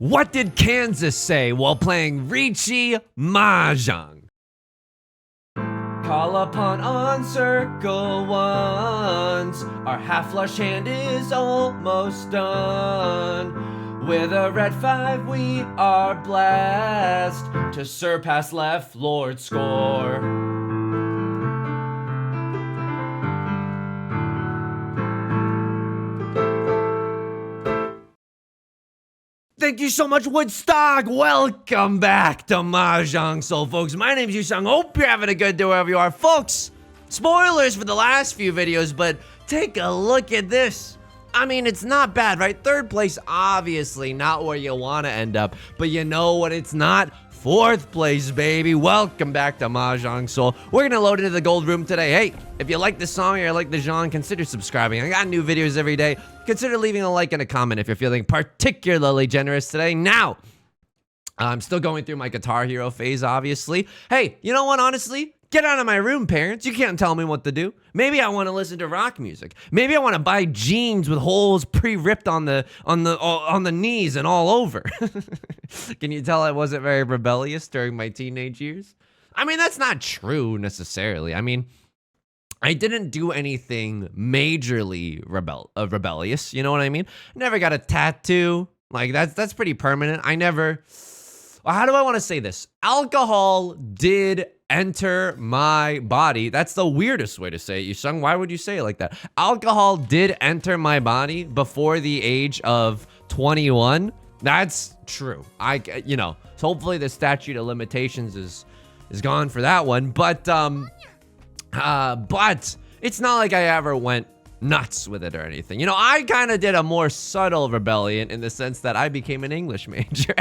What did Kansas say while playing Riichi Mahjong? Call upon on circle ones. Our half-flush hand is almost done. With a red 5 we are blessed to surpass left Lord's score. Thank you so much, Woodstock. Welcome back to Mahjong Soul, folks. My name's Yusong. Hope you're having a good day wherever you are. Folks, spoilers for the last few videos, but take a look at this. I mean, it's not bad, right? Third place, obviously not where you want to end up, but you know what it's not? Fourth place, baby. Welcome back to Mahjong Soul. We're gonna load into the gold room today. Hey, if you like the song or you like the genre, consider subscribing. I got new videos every day. Consider leaving a like and a comment if you're feeling particularly generous today. Now, I'm still going through my Guitar Hero phase, obviously. Hey, you know what, honestly? Get out of my room, parents. You can't tell me what to do. Maybe I want to listen to rock music. Maybe I want to buy jeans with holes pre-ripped on the knees and all over. Can you tell I wasn't very rebellious during my teenage years? I mean, that's not true necessarily. I mean, I didn't do anything majorly rebellious. You know what I mean? Never got a tattoo. Like that's pretty permanent. I never. Well, how do I want to say this? Alcohol did enter my body. That's the weirdest way to say it, Yusong. Why would you say it like that? Alcohol did enter my body before the age of 21. That's true. So hopefully the statute of limitations is gone for that one. But it's not like I ever went nuts with it or anything. You know, I kind of did a more subtle rebellion in the sense that I became an English major.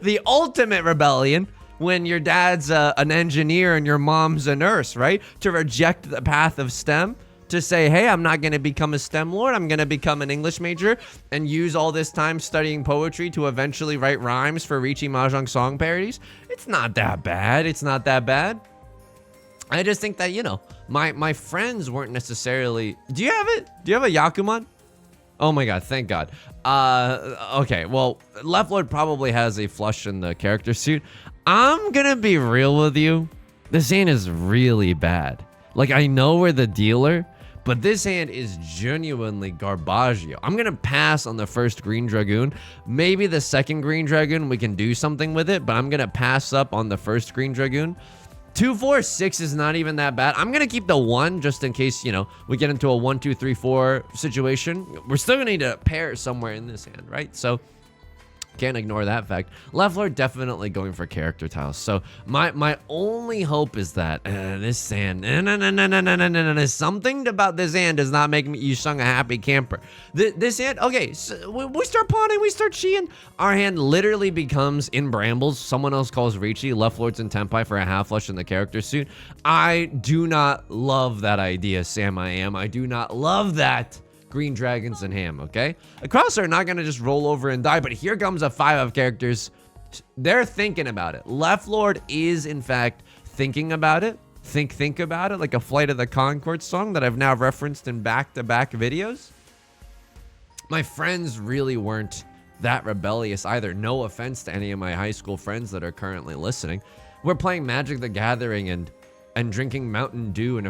The ultimate rebellion when your dad's an engineer and your mom's a nurse, right? To reject the path of STEM, to say, hey, I'm not going to become a STEM lord. I'm going to become an English major and use all this time studying poetry to eventually write rhymes for Riichi Mahjong song parodies. It's not that bad. It's not that bad. I just think that, my friends weren't necessarily... Do you have it? Do you have a Yakuman? Oh my god, thank god. Okay, well, Left Lord probably has a flush in the character suit. I'm gonna be real with you. This hand is really bad. Like, I know we're the dealer, but this hand is genuinely garbaggio. I'm gonna pass on the first Green Dragoon. Maybe the second Green Dragoon, we can do something with it, but I'm gonna pass up on the first Green Dragoon. 2, 4, 6 is not even that bad. I'm gonna keep the 1 just in case, we get into a 1, 2, 3, 4 situation. We're still gonna need a pair somewhere in this hand, right? So can't ignore that fact. Left Lord definitely going for character tiles. So my only hope is that this hand, something about this hand does not make me Yusong a happy camper. This hand, okay, so we start pawning, we start cheating. Our hand literally becomes in brambles. Someone else calls Riichi, Left Lord's in Tenpai for a half flush in the character suit. I do not love that idea, Sam I am. I do not love that. Green dragons and ham, okay? Across are not gonna just roll over and die, but here comes a 5 of characters. They're thinking about it. Left Lord is, in fact, thinking about it. Think about it, like a Flight of the Conchords song that I've now referenced in back-to-back videos. My friends really weren't that rebellious either. No offense to any of my high school friends that are currently listening. We're playing Magic the Gathering and drinking Mountain Dew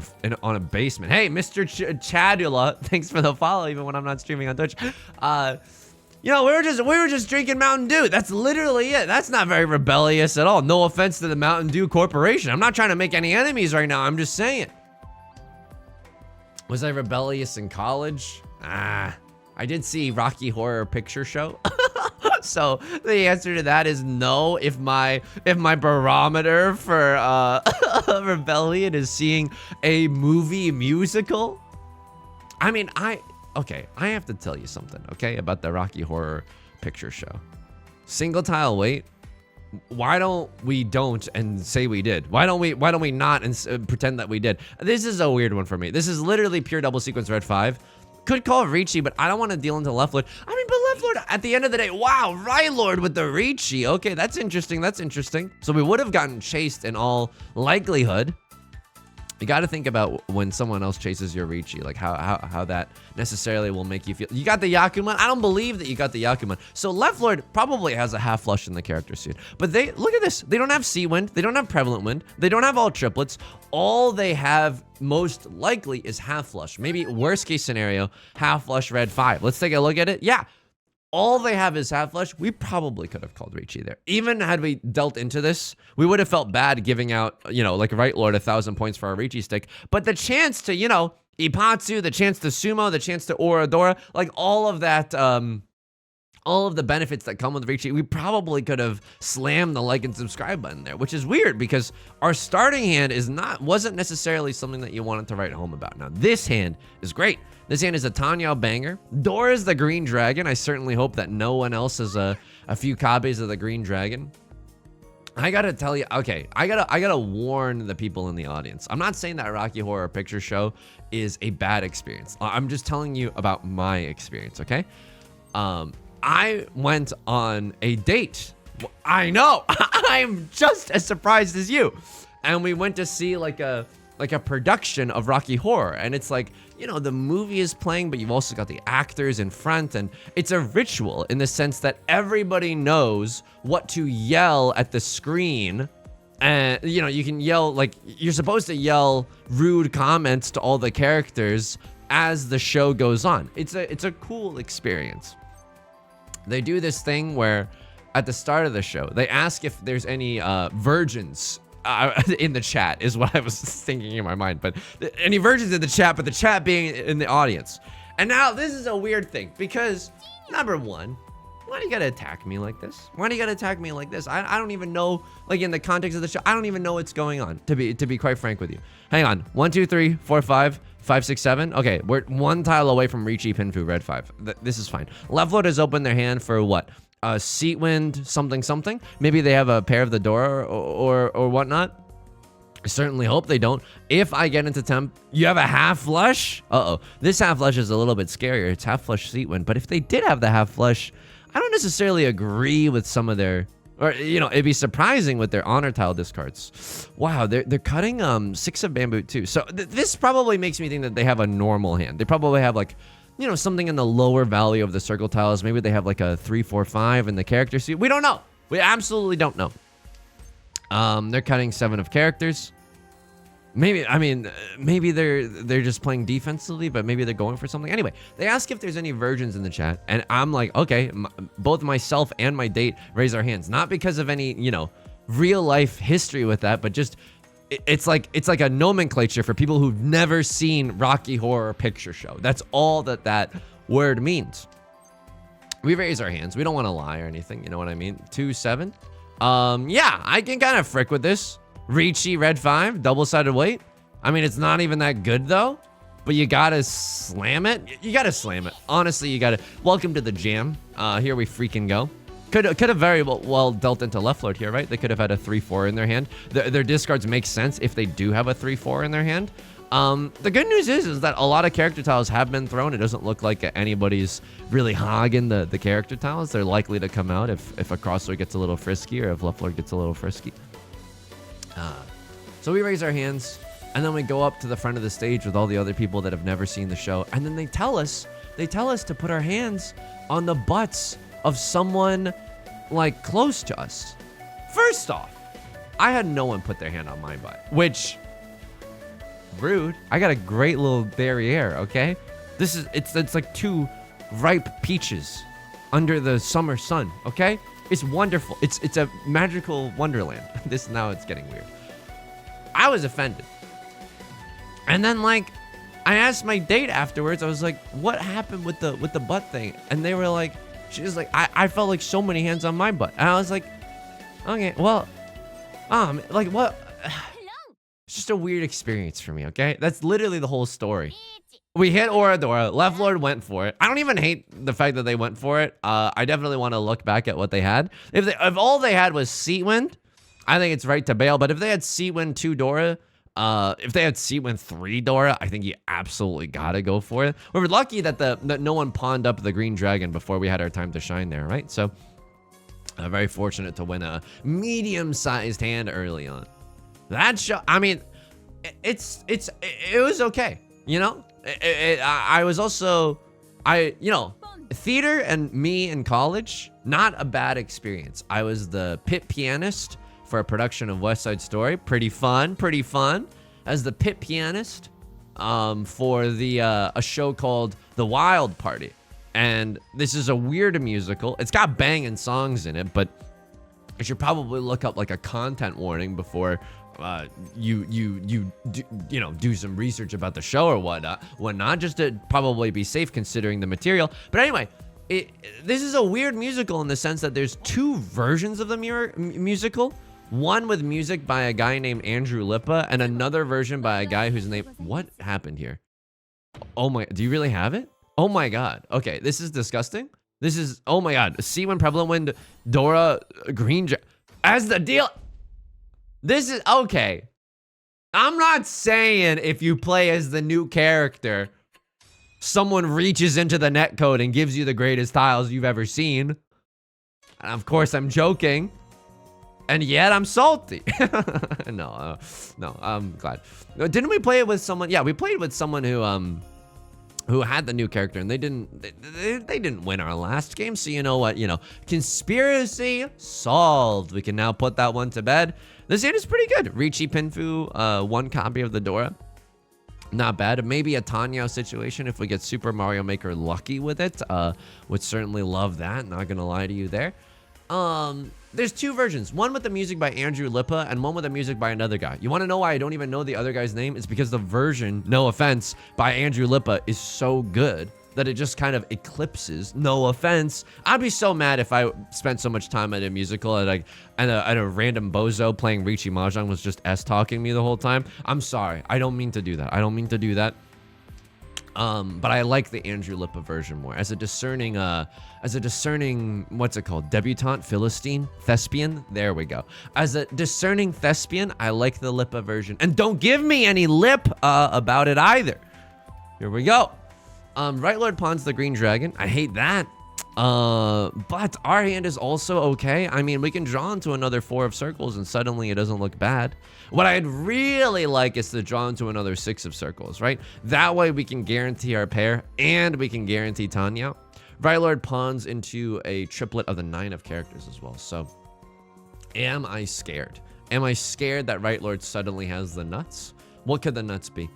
on a basement. Hey, Mr. Chadula, thanks for the follow, even when I'm not streaming on Twitch. We were just drinking Mountain Dew. That's literally it. That's not very rebellious at all. No offense to the Mountain Dew Corporation. I'm not trying to make any enemies right now. I'm just saying. Was I rebellious in college? I did see Rocky Horror Picture Show. So the answer to that is no. If my barometer for rebellion is seeing a movie musical, I mean, I have to tell you something, okay, about the Rocky Horror Picture Show. Single tile wait. Why don't we and say we did? Why don't we not and pretend that we did? This is a weird one for me. This is literally pure double sequence red 5. Could call Riichi, but I don't want to deal into Left Lord. I mean, but Left Lord, at the end of the day, wow, Right Lord with the Riichi. Okay, that's interesting. So we would have gotten chased in all likelihood. You got to think about when someone else chases your Riichi, like how that necessarily will make you feel. You got the Yakuman? I don't believe that you got the Yakuman. So Left Lord probably has a half flush in the character suit. But they, look at this. They don't have Sea Wind. They don't have Prevalent Wind. They don't have all triplets. All they have most likely is half flush. Maybe worst case scenario, half flush red 5. Let's take a look at it. Yeah. All they have is half flush. We probably could have called Riichi there. Even had we dealt into this, we would have felt bad giving out, you know, like Right Lord 1,000 points for our Riichi stick. But the chance to, you know, Ipatsu, the chance to Sumo, the chance to Oradora, like all of that, all of the benefits that come with Riichi, we probably could have slammed the like and subscribe button there, which is weird because our starting hand wasn't necessarily something that you wanted to write home about. Now, this hand is great. This hand is a Tanyao banger. Dora's the green dragon. I certainly hope that no one else has a few copies of the green dragon. I gotta tell you, okay, I gotta warn the people in the audience. I'm not saying that Rocky Horror Picture Show is a bad experience. I'm just telling you about my experience, okay? I went on a date. I know, I'm just as surprised as you. And we went to see like a production of Rocky Horror, and it's like, you know, the movie is playing, but you've also got the actors in front, and it's a ritual in the sense that everybody knows what to yell at the screen. And, you know, you can yell, like, you're supposed to yell rude comments to all the characters as the show goes on. It's a cool experience. They do this thing where at the start of the show, they ask if there's any virgins in the chat, is what I was thinking in my mind. But any virgins in the chat, but the chat being in the audience. And now this is a weird thing because, number one, why do you gotta attack me like this? Why do you gotta attack me like this? I don't even know, like in the context of the show, I don't even know what's going on, to be quite frank with you. Hang on, 1, 2, 3, 4, 5, 5, 6, 7. Okay, we're one tile away from Riichi Pinfu red 5. This is fine. Left Lord has opened their hand for what? Seat Wind something something. Maybe they have a pair of the door or whatnot. I certainly hope they don't. If I get into temp, you have a half flush. This half flush is a little bit scarier. It's half flush Seat Wind. But if they did have the half flush, I don't necessarily agree with some of their, or you know, it'd be surprising with their honor tile discards. Wow, they're cutting 6 of bamboo too. So this probably makes me think that they have a normal hand. They probably have like, you know, something in the lower value of the circle tiles. Maybe they have like a 3, 4, 5 in the character suite. We don't know. We absolutely don't know. They're cutting 7 of characters. Maybe, I mean, maybe they're just playing defensively, but maybe they're going for something. Anyway, they ask if there's any virgins in the chat, and I'm like, okay, both myself and my date raise our hands. Not because of any, you know, real life history with that, but just it's like a nomenclature for people who've never seen Rocky Horror Picture Show. That's all that word means. We raise our hands. We don't want to lie or anything. You know what I mean? 2, 7. Yeah, I can kind of frick with this. Riichi red 5, double-sided weight. I mean, it's not even that good though, but you gotta slam it. You gotta slam it. Honestly, you gotta. Welcome to the jam. Here we freaking go. Could have very well dealt into Left Lord here, right? They could have had a 3-4 in their hand. Their discards make sense if they do have a 3-4 in their hand. The good news is that a lot of character tiles have been thrown. It doesn't look like anybody's really hogging the character tiles. They're likely to come out if a crosser gets a little frisky or if Left Lord gets a little frisky. So we raise our hands, and then we go up to the front of the stage with all the other people that have never seen the show, and then they tell us to put our hands on the butts of someone like close to us. First off, I had no one put their hand on my butt, which rude. I got a great little derriere, okay? It's like 2 ripe peaches under the summer sun, okay? It's wonderful. It's a magical wonderland. Now it's getting weird. I was offended. And then like I asked my date afterwards, I was like, what happened with the butt thing? And they were like, she was like, I felt like so many hands on my butt. And I was like, okay, well, like what? It's just a weird experience for me, okay? That's literally the whole story. We hit Oradora. Left Lord went for it. I don't even hate the fact that they went for it. I definitely want to look back at what they had. If all they had was Seat Wind, I think it's right to bail. But if they had Seat Wind 2 Dora, if they had Seat Wind 3 Dora, I think you absolutely gotta go for it. We were lucky that no one pawned up the green dragon before we had our time to shine there, right? So, very fortunate to win a medium-sized hand early on. That show, I mean, it was okay, you know. I was also, you know, theater and me in college, not a bad experience. I was the pit pianist for a production of West Side Story. Pretty fun, pretty fun. As the pit pianist for the a show called The Wild Party. And this is a weird musical. It's got banging songs in it, but you should probably look up like a content warning before you do some research about the show or whatnot, just to probably be safe considering the material. But anyway, this is a weird musical in the sense that there's two versions of the musical. One with music by a guy named Andrew Lippa, and another version by a guy whose name... What happened here? Oh my... Do you really have it? Oh my god. Okay, this is disgusting. This is... Oh my god. See when Prevalent Wind, Dora, Green... As the deal... This is... Okay. I'm not saying if you play as the new character, someone reaches into the netcode and gives you the greatest tiles you've ever seen. And of course, I'm joking. And yet I'm salty. No, I'm glad. Didn't we play it with someone? Yeah, we played with someone who had the new character, and they didn't win our last game. So you know what? You know, conspiracy solved. We can now put that one to bed. This game is pretty good. Riichi Pinfu, one copy of the Dora. Not bad. Maybe a Tenhou situation if we get Super Mario Maker lucky with it. Would certainly love that. Not gonna lie to you there. There's two versions. One with the music by Andrew Lippa and one with the music by another guy. You want to know why I don't even know the other guy's name? It's because the version, no offense, by Andrew Lippa is so good that it just kind of eclipses. No offense. I'd be so mad if I spent so much time at a musical and a random bozo playing Riichi Mahjong was just S-talking me the whole time. I'm sorry. I don't mean to do that. I don't mean to do that. But I like the Andrew Lippa version more as a discerning, what's it called? Debutante, Philistine, thespian. There we go. As a discerning thespian, I like the Lippa version, and don't give me any lip about it either. Here we go. Right Lord Pawns the Green Dragon. I hate that. But our hand is also okay. I mean, we can draw into another 4 of circles and suddenly it doesn't look bad. What I'd really like is to draw into another 6 of circles, right? That way we can guarantee our pair and we can guarantee Tenhou. Right Lord pawns into a triplet of the 9 of characters as well. So, am I scared? Am I scared that Right Lord suddenly has the nuts? What could the nuts be?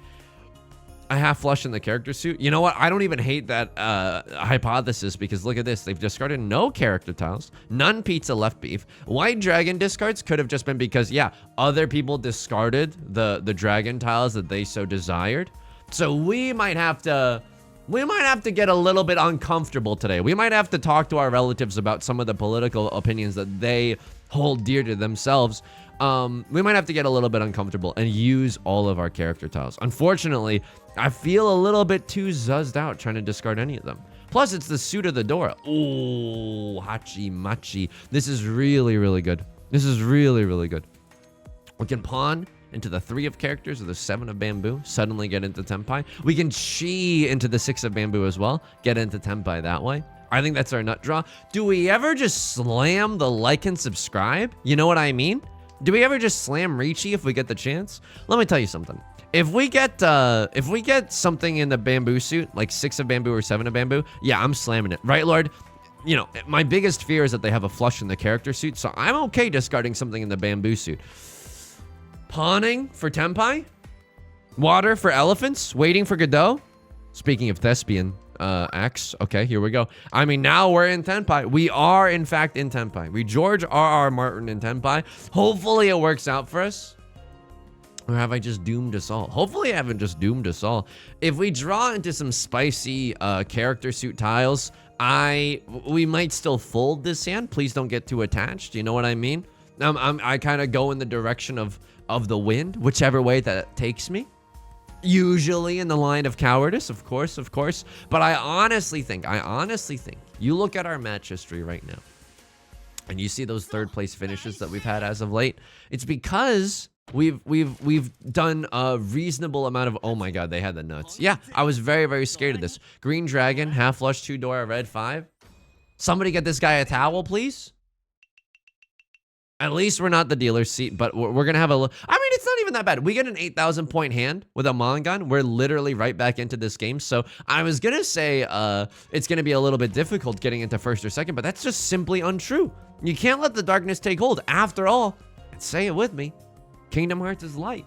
A half flush in the character suit. You know what? I don't even hate that hypothesis because look at this. They've discarded no character tiles, none pizza left beef. White dragon discards could have just been because, yeah, other people discarded the dragon tiles that they so desired. So we might have to get a little bit uncomfortable today. We might have to talk to our relatives about some of the political opinions that they hold dear to themselves. We might have to get a little bit uncomfortable and use all of our character tiles. Unfortunately, I feel a little bit too zuzzed out trying to discard any of them. Plus, it's the suit of the Dora. Oh, hachi machi. This is really, really good. This is really, really good. We can pawn into the 3 of characters or the 7 of bamboo, suddenly get into Tenpai. We can chi into the 6 of bamboo as well, get into Tenpai that way. I think that's our nut draw. Do we ever just slam the like and subscribe? You know what I mean? Do we ever just slam Riichi if we get the chance? Let me tell you something. If we get something in the bamboo suit, like 6 of bamboo or 7 of bamboo, yeah, I'm slamming it. Right, Lord? You know, my biggest fear is that they have a flush in the character suit, so I'm okay discarding something in the bamboo suit. Pawning for Tenpai? Water for elephants? Waiting for Godot? Speaking of thespian acts, okay, here we go. I mean, now we're in Tenpai. We are, in fact, in Tenpai. We George R.R. Martin in Tenpai. Hopefully it works out for us. Or have I just doomed us all? Hopefully I haven't just doomed us all. If we draw into some spicy character suit tiles, we might still fold this hand. Please don't get too attached. You know what I mean? I kind of go in the direction of the wind, whichever way that takes me. Usually in the line of cowardice, of course. But I honestly think, you look at our match history right now, and you see those 3rd place finishes that we've had as of late. It's because we've done a reasonable amount of, oh my god, they had the nuts. Yeah, I was very, very scared of this. Green dragon, half flush, 2 Dora, red 5. Somebody get this guy a towel, please. At least we're not the dealer's seat, but we're gonna have a. I mean, it's not even that bad. We get an 8,000 point hand with a Mongon. We're literally right back into this game. So I was gonna say it's gonna be a little bit difficult getting into first or second, but that's just simply untrue. You can't let the darkness take hold. After all, say it with me, Kingdom Hearts is light.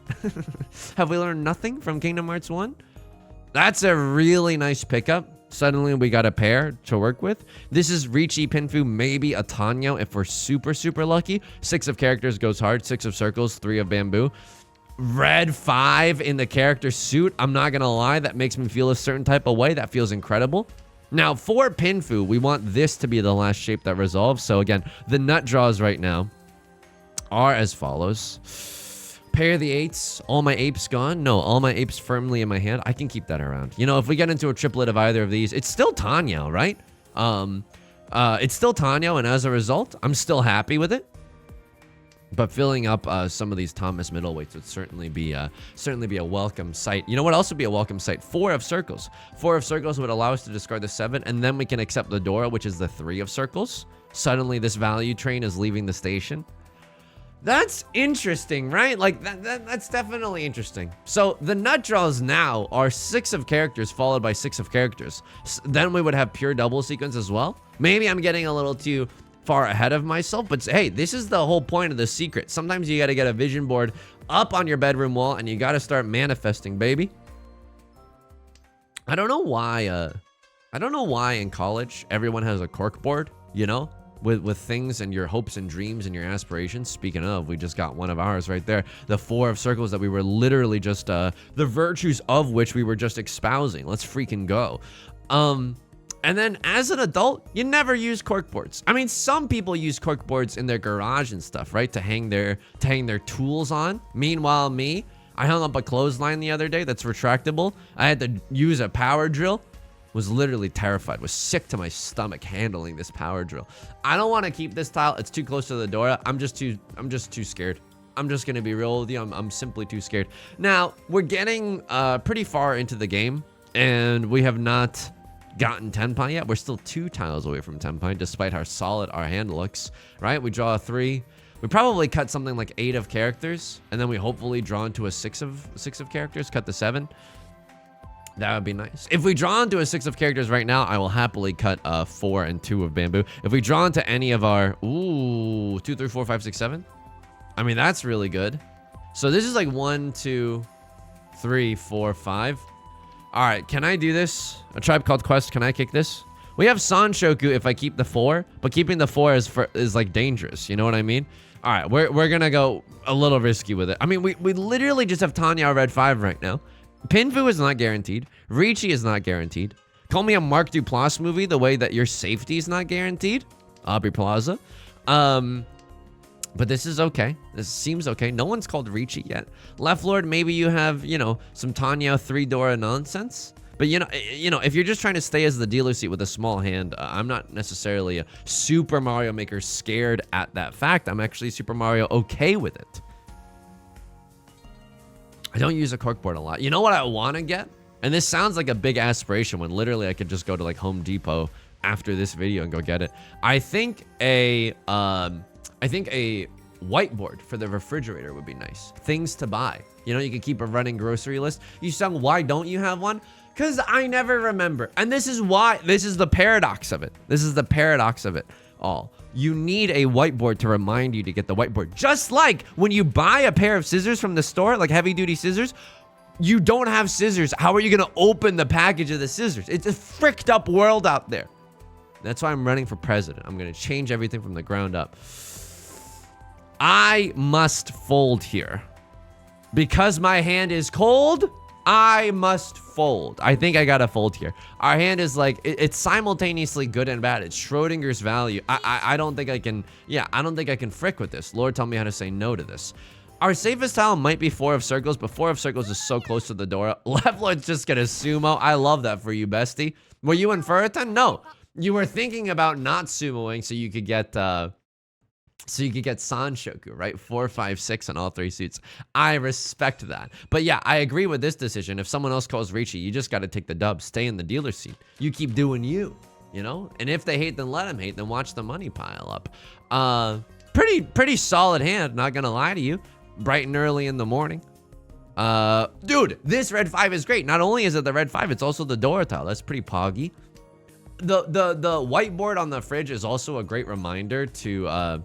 Have we learned nothing from Kingdom Hearts 1? That's a really nice pickup. Suddenly we got a pair to work with. This is Riichi Pinfu, maybe a Tenhou if we're super, super lucky. 6 of characters goes hard, 6 of circles, 3 of bamboo. Red 5 in the character suit. I'm not gonna lie, that makes me feel a certain type of way. That feels incredible. Now for Pinfu, we want this to be the last shape that resolves. So again, the nut draws right now are as follows. Pair of the 8s, all my apes gone? No, all my apes firmly in my hand. I can keep that around. You know, if we get into a triplet of either of these, it's still Tenhou, right? It's still Tenhou, and as a result, I'm still happy with it. But filling up some of these Thomas middleweights would certainly be a welcome sight. You know what else would be a welcome sight? 4 of circles. 4 of circles would allow us to discard the 7, and then we can accept the Dora, which is the 3 of circles. Suddenly, this value train is leaving the station. That's interesting, right? Like, that's definitely interesting. So, the nut draws now are 6 of characters followed by 6 of characters. Then we would have pure double sequence as well. Maybe I'm getting a little too far ahead of myself, but hey, this is the whole point of the secret. Sometimes you gotta get a vision board up on your bedroom wall, and you gotta start manifesting, baby. I don't know why in college everyone has a cork board, you know? With things and your hopes and dreams and your aspirations. Speaking of, we just got one of ours right there. The 4 of circles that we were literally just, the virtues of which we were just espousing. Let's freaking go. And then as an adult, you never use cork boards. I mean, some people use cork boards in their garage and stuff, right? To hang their tools on. Meanwhile, me, I hung up a clothesline the other day that's retractable. I had to use a power drill. Was literally terrified, was sick to my stomach handling this power drill. I don't want to keep this tile. It's too close to the Dora. I'm just too scared. I'm just gonna be real with you. I'm simply too scared. Now we're getting pretty far into the game, and we have not gotten Tenpai yet. We're still 2 tiles away from Tenpai, despite how solid our hand looks. Right? We draw a 3. We probably cut something like 8 of characters, and then we hopefully draw into a 6 of characters. Cut the 7. That would be nice. If we draw into a 6 of characters right now, I will happily cut 4 and 2 of bamboo. If we draw into any of our 2, 3, 4, 5, 6, 7. I mean, that's really good. So this is like 1, 2, 3, 4, 5. All right, can I do this? A Tribe Called Quest, can I kick this? We have Sanshoku if I keep the 4, but keeping the 4 is like dangerous. You know what I mean? All right, we're gonna go a little risky with it. I mean, we literally just have Tenhou Red 5 right now. Pinfu is not guaranteed. Riichi is not guaranteed. Call me a Mark Duplass movie the way that your safety is not guaranteed. Aubrey Plaza. But this is okay. This seems okay. No one's called Riichi yet. Left Lord, maybe you have, you know, some Tenhou 3 Dora nonsense. But you know, if you're just trying to stay as the dealer seat with a small hand, I'm not necessarily a Super Mario Maker scared at that fact. I'm actually Super Mario okay with it. I don't use a corkboard a lot. You know what I want to get? And this sounds like a big aspiration when literally I could just go to like Home Depot after this video and go get it. I think a whiteboard for the refrigerator would be nice. Things to buy. You know, you could keep a running grocery list. Yusong, why don't you have one? Because I never remember. And this is why. This is the paradox of it. This is the paradox of it all. You need a whiteboard to remind you to get the whiteboard. Just like when you buy a pair of scissors from the store, like heavy duty scissors, you don't have scissors. How are you going to open the package of the scissors? It's a fricked up world out there. That's why I'm running for president. I'm going to change everything from the ground up. I must fold here. Because my hand is cold, I must fold. I think I gotta fold here. Our hand is like, it's simultaneously good and bad. It's Schrodinger's value. I don't think I can, I don't think I can frick with this. Lord, tell me how to say no to this. Our safest tile might be 4 of circles, but 4 of circles is so close to the door. Left Lord's just gonna sumo. I love that for you, bestie. Were you in Furitan? No. You were thinking about not sumoing so you could get, Sanshoku, right? 4, 5, 6 on all 3 suits. I respect that. But yeah, I agree with this decision. If someone else calls Riichi, you just got to take the dub. Stay in the dealer seat. You keep doing you, you know? And if they hate, then let them hate. Then watch the money pile up. Pretty solid hand, not gonna lie to you. Bright and early in the morning. Dude, this red 5 is great. Not only is it the red 5, it's also the Dora tile. That's pretty poggy. The whiteboard on the fridge is also a great reminder to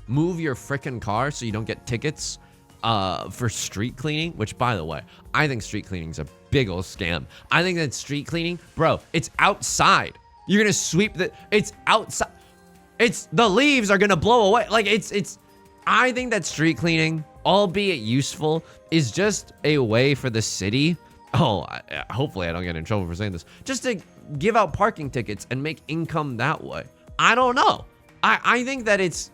move your frickin' car so you don't get tickets for street cleaning, which, by the way, I think street cleaning's a big ol' scam. I think that street cleaning, bro, it's outside. You're gonna sweep it's outside. The leaves are gonna blow away. Like, I think that street cleaning, albeit useful, is just a way for the city. Hopefully I don't get in trouble for saying this. Just to give out parking tickets and make income that way. I don't know. I think that it's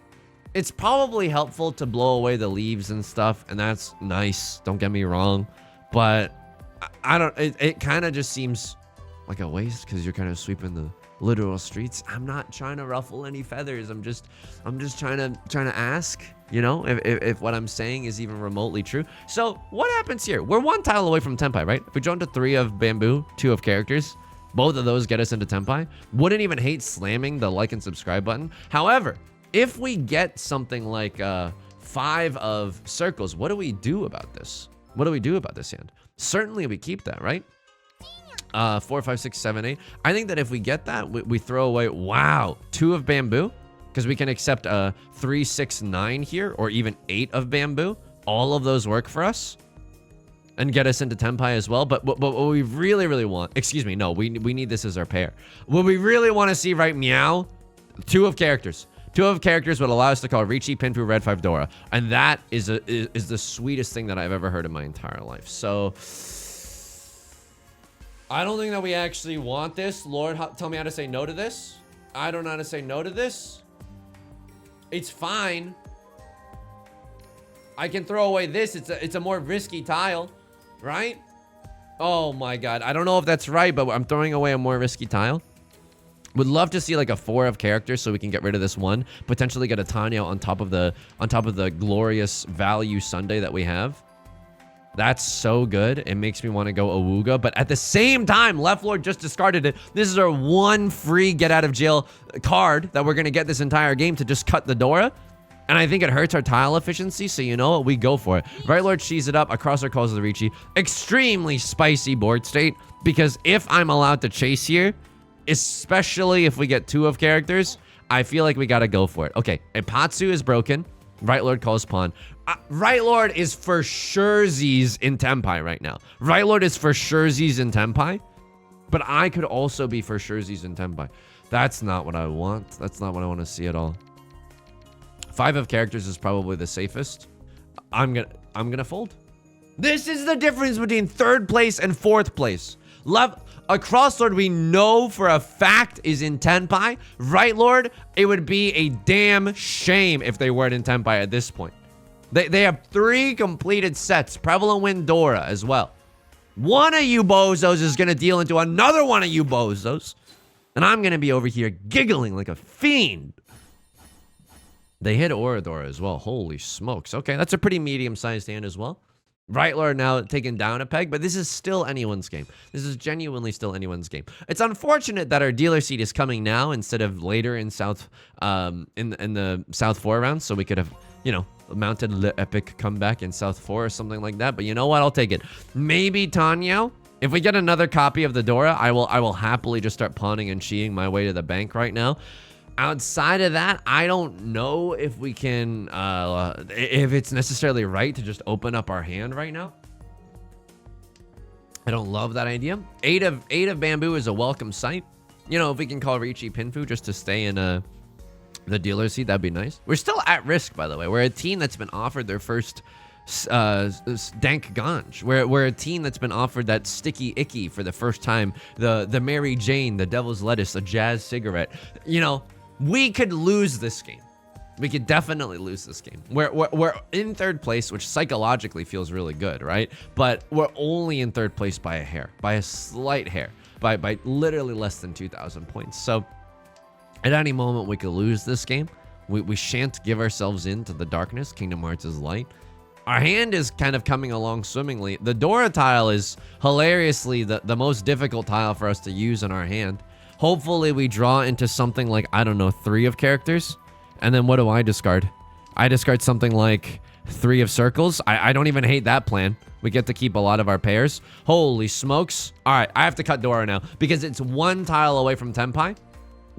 probably helpful to blow away the leaves and stuff, and that's nice. Don't get me wrong, but I don't. It kind of just seems like a waste because you're kind of sweeping the literal streets. I'm not trying to ruffle any feathers. I'm just trying to ask, you know, if what I'm saying is even remotely true. So what happens here? We're 1 tile away from Tenpai, right? If we jump to 3 of bamboo, 2 of characters, both of those get us into Tenpai. Wouldn't even hate slamming the like and subscribe button. However, if we get something like 5 of circles, what do we do about this? What do we do about this hand? Certainly we keep that, right? 4, 5, 6, 7, 8. I think that if we get that, we throw away, wow, 2 of bamboo, because we can accept 3, 6, 9 here, or even 8 of bamboo. All of those work for us and get us into Tenpai as well. But what we really want, excuse me, no, we need this as our pair. What we really want to see, right, meow, 2 of characters. 2 of characters would allow us to call Riichi, Pinfu, Red 5, Dora. And that is the sweetest thing that I've ever heard in my entire life. So I don't think that we actually want this. Lord, tell me how to say no to this. I don't know how to say no to this. It's fine. I can throw away this. It's a more risky tile, right? Oh my God. I don't know if that's right, but I'm throwing away a more risky tile. Would love to see like a 4 of characters so we can get rid of this one. Potentially get a Tanya on top of the glorious value Sunday that we have. That's so good. It makes me want to go Awuga. But at the same time, Left Lord just discarded it. This is our 1 free get out of jail card that we're going to get this entire game to just cut the Dora. And I think it hurts our tile efficiency. So you know what? We go for it. Right Lord cheese it up. Across our calls of the Riichi. Extremely spicy board state. Because if I'm allowed to chase here, especially if we get 2 of characters, I feel like we got to go for it. Okay. Ipatsu is broken. Right Lord calls pawn. Right Lord is for surezies in Tenpai right now. Right Lord is for surezies in Tenpai. But I could also be for surezies in Tenpai. That's not what I want. That's not what I want to see at all. 5 of characters is probably the safest. I'm gonna fold. This is the difference between 3rd place and 4th place. A Cross Lord we know for a fact is in Tenpai. Right Lord, it would be a damn shame if they weren't in Tenpai at this point. They have 3 completed sets. Prevalent Wind Dora as well. One of you bozos is going to deal into another one of you bozos. And I'm going to be over here giggling like a fiend. They hit Oradora as well. Holy smokes. Okay, that's a pretty medium-sized hand as well. Right Lord now taken down a peg, but this is still anyone's game. This is genuinely still anyone's game. It's unfortunate that our dealer seat is coming now instead of later in South, in the South 4 round, so we could have, you know, mounted the epic comeback in South 4 or something like that. But you know what? I'll take it. Maybe Tanya. If we get another copy of the Dora, I will happily just start pawning and cheating my way to the bank right now. Outside of that, I don't know if we can, if it's necessarily right to just open up our hand right now. I don't love that idea. 8 of bamboo is a welcome sight. You know, if we can call Riichi Pinfu just to stay in the dealer seat, that'd be nice. We're still at risk, by the way. We're a team that's been offered their first dank ganj. We're a team that's been offered that sticky icky for the first time. The Mary Jane, the Devil's Lettuce, a jazz cigarette. You know, we could lose this game. We could definitely lose this game. We're in 3rd place, which psychologically feels really good, right? But we're only in 3rd place by a hair, by a slight hair, by literally less than 2,000 points. So at any moment we could lose this game. We shan't give ourselves into the darkness. Kingdom Hearts is light. Our hand is kind of coming along swimmingly. The Dora tile is hilariously the most difficult tile for us to use in our hand. Hopefully we draw into something like, I don't know, 3 of characters. And then what do I discard? I discard something like 3 of circles. I don't even hate that plan. We get to keep a lot of our pairs. Holy smokes. All right, I have to cut Dora now because it's 1 tile away from Tenpai.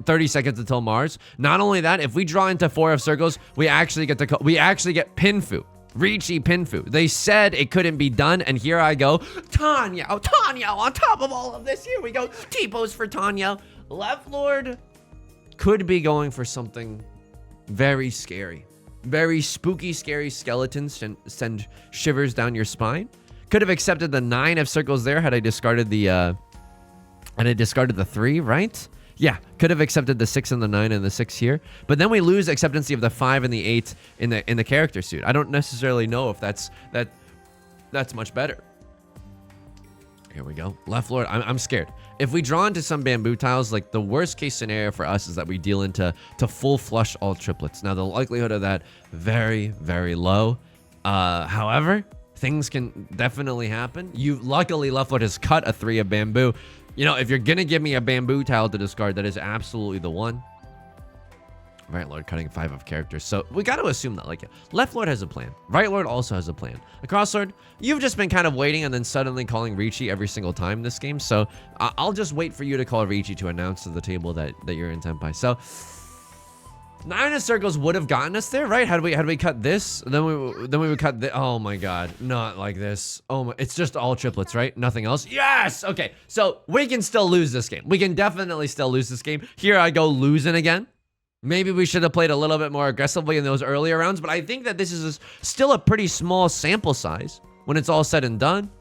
30 seconds until Mars. Not only that, if we draw into 4 of circles, we actually get Pinfu. Riichi Pinfu. They said it couldn't be done, and here I go. Tanya on top of all of this. Here we go. T-pose for Tanya. Left Lord could be going for something very scary. Very spooky, scary skeletons send shivers down your spine. Could have accepted the 9 of circles there had I discarded the 3, right? Yeah, could have accepted the 6 and the 9 and the 6 here. But then we lose acceptancy of the 5 and the 8 in the character suit. I don't necessarily know if that's much better. Here we go. Left Lord, I'm scared. If we draw into some bamboo tiles, like the worst case scenario for us is that we deal into full flush all triplets. Now the likelihood of that, very, very low. However, things can definitely happen. Luckily, Left Lord has cut a 3 of bamboo. You know, if you're gonna give me a bamboo tile to discard, that is absolutely the one. Right Lord cutting 5 of characters. So we got to assume that, like, Left Lord has a plan. Right Lord also has a plan. Across Lord, you've just been kind of waiting and then suddenly calling Riichi every single time this game. So I'll just wait for you to call Riichi to announce to the table that you're in Tenpai. So 9 of circles would have gotten us there, right? Had we cut this, then we would cut the. Oh my God, not like this. Oh my, it's just all triplets, right? Nothing else. Yes. Okay, so we can still lose this game. We can definitely still lose this game. Here I go losing again. Maybe we should have played a little bit more aggressively in those earlier rounds, but I think that this is still a pretty small sample size when it's all said and done.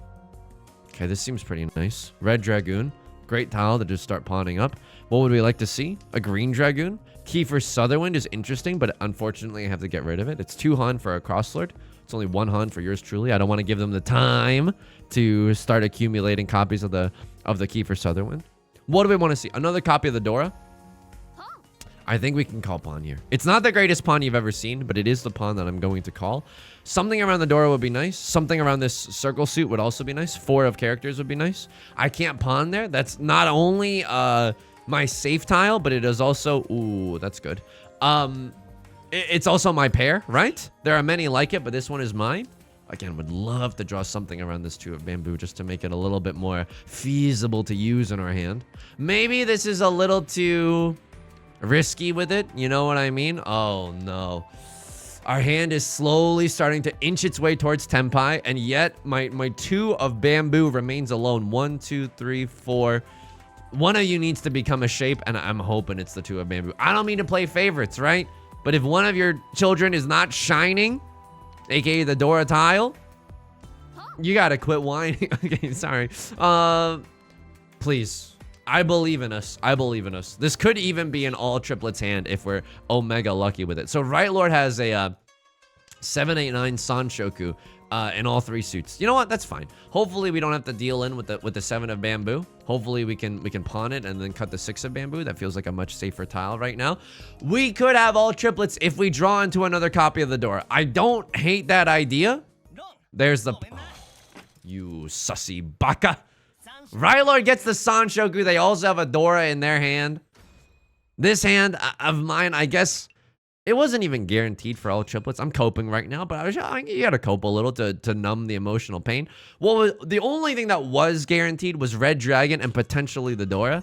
Okay, this seems pretty nice. Red Dragoon. Great tile to just start pawning up. What would we like to see? A green Dragoon. Kiefer Sutherland is interesting, but unfortunately I have to get rid of it. It's 2 Han for a Crosslord. It's only 1 Han for yours truly. I don't want to give them the time to start accumulating copies of the Kiefer Sutherland. What do we want to see? Another copy of the Dora. I think we can call pawn here. It's not the greatest pawn you've ever seen, but it is the pawn that I'm going to call. Something around the Dora would be nice. Something around this circle suit would also be nice. 4 of characters would be nice. I can't pawn there. That's not only my safe tile, but it is also... Ooh, that's good. It's also my pair, right? There are many like it, but this one is mine. Again, would love to draw something around this 2 of bamboo just to make it a little bit more feasible to use in our hand. Maybe this is a little too... risky with it, you know what I mean? Oh no. Our hand is slowly starting to inch its way towards Tenpai, and yet my 2 of bamboo remains alone. 1, 2, 3, 4. One of you needs to become a shape, and I'm hoping it's the 2 of bamboo. I don't mean to play favorites, right? But if one of your children is not shining, aka the Dora tile, you gotta quit whining. Okay, sorry. Please. I believe in us. I believe in us. This could even be an all triplets hand if we're omega lucky with it. So Right Lord has a 7, 8, 9 Sanshoku in all 3 suits. You know what? That's fine. Hopefully we don't have to deal in with the 7 of bamboo. Hopefully we can pawn it and then cut the 6 of bamboo. That feels like a much safer tile right now. We could have all triplets if we draw into another copy of the Dora. I don't hate that idea. There's the... Oh, you sussy baka. Right Lord gets the Sanshoku. They also have a Dora in their hand. This hand of mine, I guess, it wasn't even guaranteed for all triplets. I'm coping right now, but you gotta cope a little to numb the emotional pain. The only thing that was guaranteed was Red Dragon and potentially the Dora.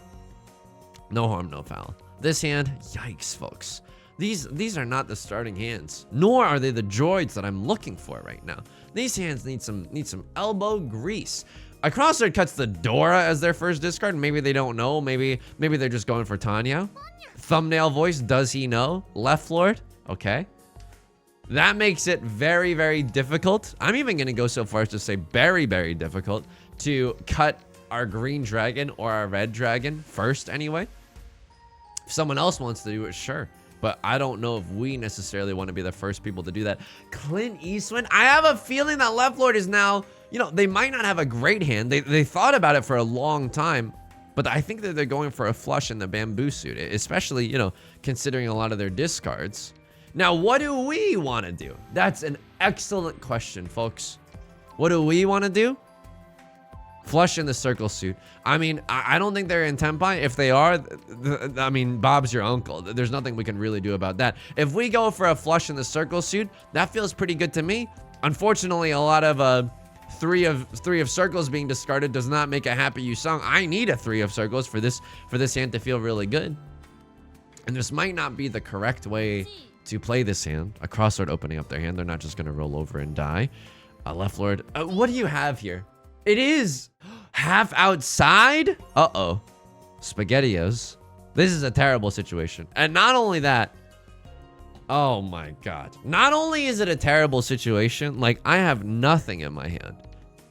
No harm, no foul. This hand, yikes, folks. These are not the starting hands, nor are they the droids that I'm looking for right now. These hands need some elbow grease. A Crosslord cuts the Dora as their first discard. Maybe they don't know. Maybe they're just going for Tanya. Thumbnail voice, does he know? Left Lord, okay. That makes it very, very difficult. I'm even gonna go so far as to say very, very difficult to cut our green dragon or our red dragon first anyway. If someone else wants to do it, sure. But I don't know if we necessarily want to be the first people to do that. Clint Eastwood, I have a feeling that Left Lord is now, you know, they might not have a great hand. They thought about it for a long time, but I think that they're going for a flush in the bamboo suit, especially, you know, considering a lot of their discards. Now, what do we want to do? That's an excellent question, folks. What do we want to do? Flush in the circle suit. I mean, I don't think they're in Tenpai. If they are, I mean, Bob's your uncle. There's nothing we can really do about that. If we go for a flush in the circle suit, that feels pretty good to me. Unfortunately, a lot of three of circles being discarded does not make a happy Yusong. I need a 3 of circles for this hand to feel really good. And this might not be the correct way to play this hand. A crossword opening up their hand. They're not just gonna roll over and die. Left lord. What do you have here? It is half outside. Uh-oh. SpaghettiOs. This is a terrible situation. And not only that, oh my god. Not only is it a terrible situation, like I have nothing in my hand.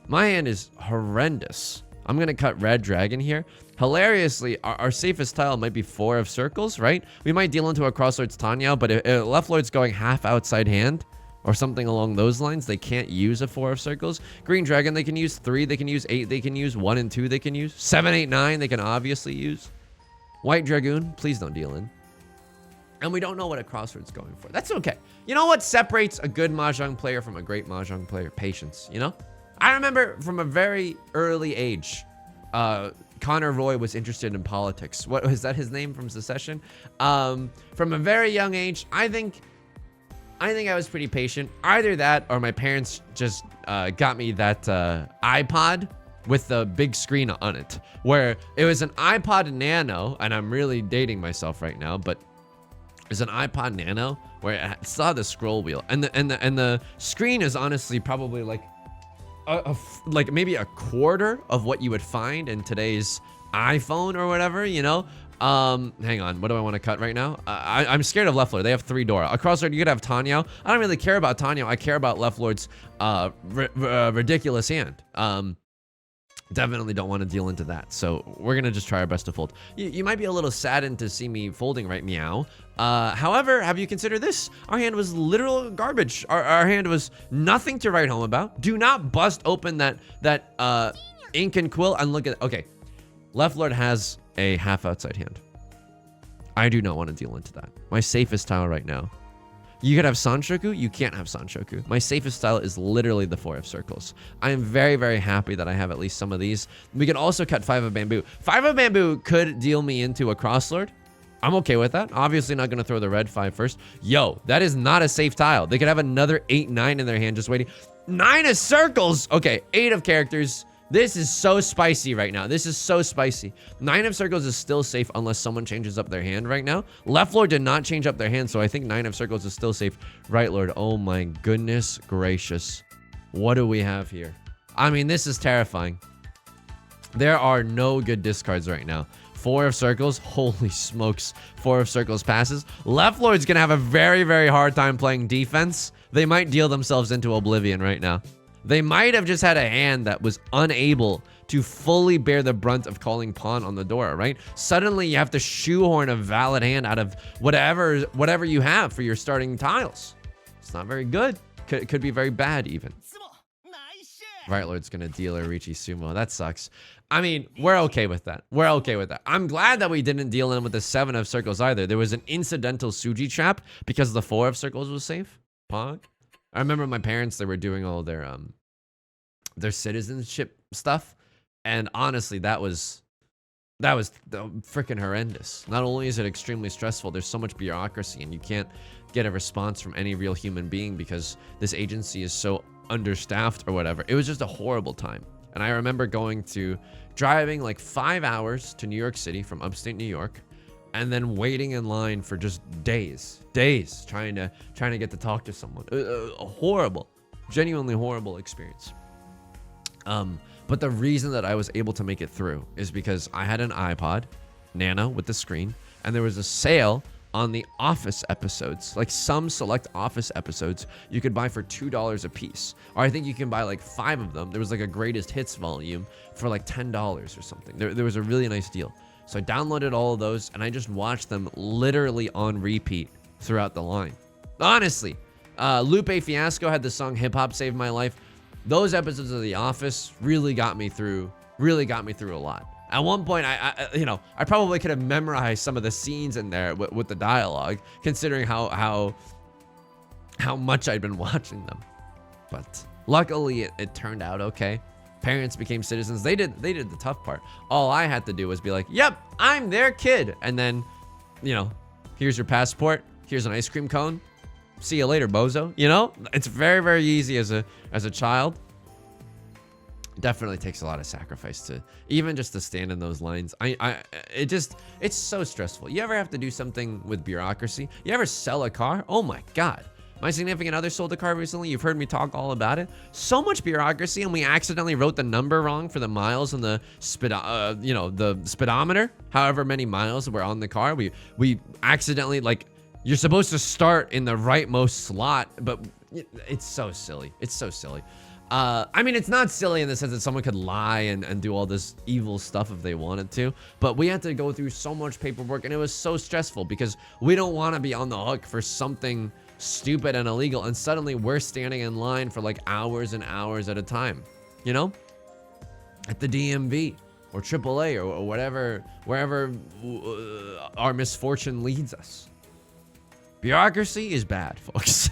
My hand is horrendous. I'm gonna cut red dragon here. Hilariously, our safest tile might be 4 of circles, right? We might deal into a crosswords Tenhou, but if left lord's going half outside hand or something along those lines, they can't use a 4 of circles. Green dragon, they can use 3, they can use 8, they can use 1 and 2, they can use 7, 8, 9, they can obviously use. White dragoon, please don't deal in. And we don't know what a crossword's going for. That's okay. You know what separates a good Mahjong player from a great Mahjong player? Patience, you know? I remember from a very early age, Connor Roy was interested in politics. What was that his name from Secession? From a very young age, I think I was pretty patient. Either that or my parents just got me that iPod with the big screen on it, where it was an iPod Nano, and I'm really dating myself right now, but it's an iPod Nano where it still had the scroll wheel, and the screen is honestly probably like like maybe a quarter of what you would find in today's iPhone or whatever, you know. Hang on, what do I want to cut right now? I'm scared of left lord. They have 3 Dora. A crossword, you could have Tenhou. I don't really care about Tenhou. I care about left lord's ridiculous hand. Definitely don't want to deal into that. So we're gonna just try our best to fold. You might be a little saddened to see me folding, right? Meow. However, have you considered this? Our hand was literal garbage. Our hand was nothing to write home about. Do not bust open that ink and quill and look at. Okay, left lord has a half outside hand. I do not want to deal into that. My safest tile right now. You could have Sanshoku. You can't have Sanshoku. My safest style is literally the 4 of circles. I am very, very happy that I have at least some of these. We can also cut 5 of bamboo. 5 of bamboo could deal me into a crosslord. I'm okay with that. Obviously not going to throw the red 5 first. Yo, that is not a safe tile. They could have another 8, 9 in their hand just waiting. 9 of circles. Okay, 8 of characters. This is so spicy right now. This is so spicy. 9 of circles is still safe unless someone changes up their hand right now. Left lord did not change up their hand, so I think 9 of circles is still safe. Right lord, oh my goodness gracious. What do we have here? I mean, this is terrifying. There are no good discards right now. 4 of circles, holy smokes. 4 of circles passes. Left lord's gonna have a very, very hard time playing defense. They might deal themselves into oblivion right now. They might have just had a hand that was unable to fully bear the brunt of calling pawn on the door, right? Suddenly you have to shoehorn a valid hand out of whatever you have for your starting tiles. It's not very good. Could be very bad even. Right lord's gonna deal a Riichi Sumo. That sucks. I mean, we're okay with that. We're okay with that. I'm glad that we didn't deal in with the 7 of circles either. There was an incidental Suji trap because the 4 of circles was safe. Pog. I remember my parents, they were doing all their citizenship stuff, and honestly, that was freaking horrendous. Not only is it extremely stressful, there's so much bureaucracy, and you can't get a response from any real human being because this agency is so understaffed or whatever. It was just a horrible time. And I remember driving like 5 hours to New York City from upstate New York, and then waiting in line for just days trying to get to talk to someone. A horrible, genuinely horrible experience. But the reason that I was able to make it through is because I had an iPod Nano with the screen, and there was a sale on the Office episodes. Like some select Office episodes you could buy for $2 a piece, or I think you can buy like 5 of them. There was like a greatest hits volume for like $10 or something. There was a really nice deal. So I downloaded all of those, and I just watched them literally on repeat throughout the line. Honestly, Lupe Fiasco had the song Hip Hop Saved My Life. Those episodes of The Office really got me through a lot. At one point, I probably could have memorized some of the scenes in there with the dialogue, considering how much I'd been watching them. But luckily, it turned out okay. Parents became citizens. They did the tough part. All I had to do was be like, yep, I'm their kid. And then, you know, here's your passport. Here's an ice cream cone. See you later, bozo. You know, it's very, very easy as a child. Definitely takes a lot of sacrifice to even just to stand in those lines. It's so stressful. You ever have to do something with bureaucracy? You ever sell a car? Oh my God. My significant other sold a car recently. You've heard me talk all about it. So much bureaucracy, and we accidentally wrote the number wrong for the miles on the the speedometer. However many miles were on the car, we accidentally, like, you're supposed to start in the rightmost slot, but it's so silly. It's so silly. I mean, it's not silly in the sense that someone could lie and do all this evil stuff if they wanted to, but we had to go through so much paperwork, and it was so stressful because we don't want to be on the hook for something stupid and illegal, and suddenly we're standing in line for like hours and hours at a time, you know, at the DMV or AAA or whatever, wherever our misfortune leads us. Bureaucracy is bad, folks.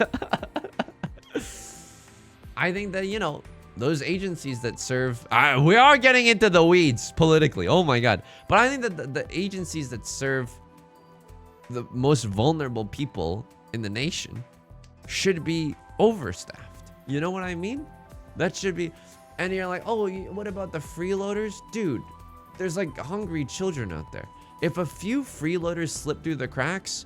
I think that, you know, those agencies that serve, we are getting into the weeds politically, oh my God, but I think that the agencies that serve the most vulnerable people in the nation should be overstaffed. You know what I mean? That should be. And you're like, oh, what about the freeloaders? Dude, there's like hungry children out there. If a few freeloaders slip through the cracks,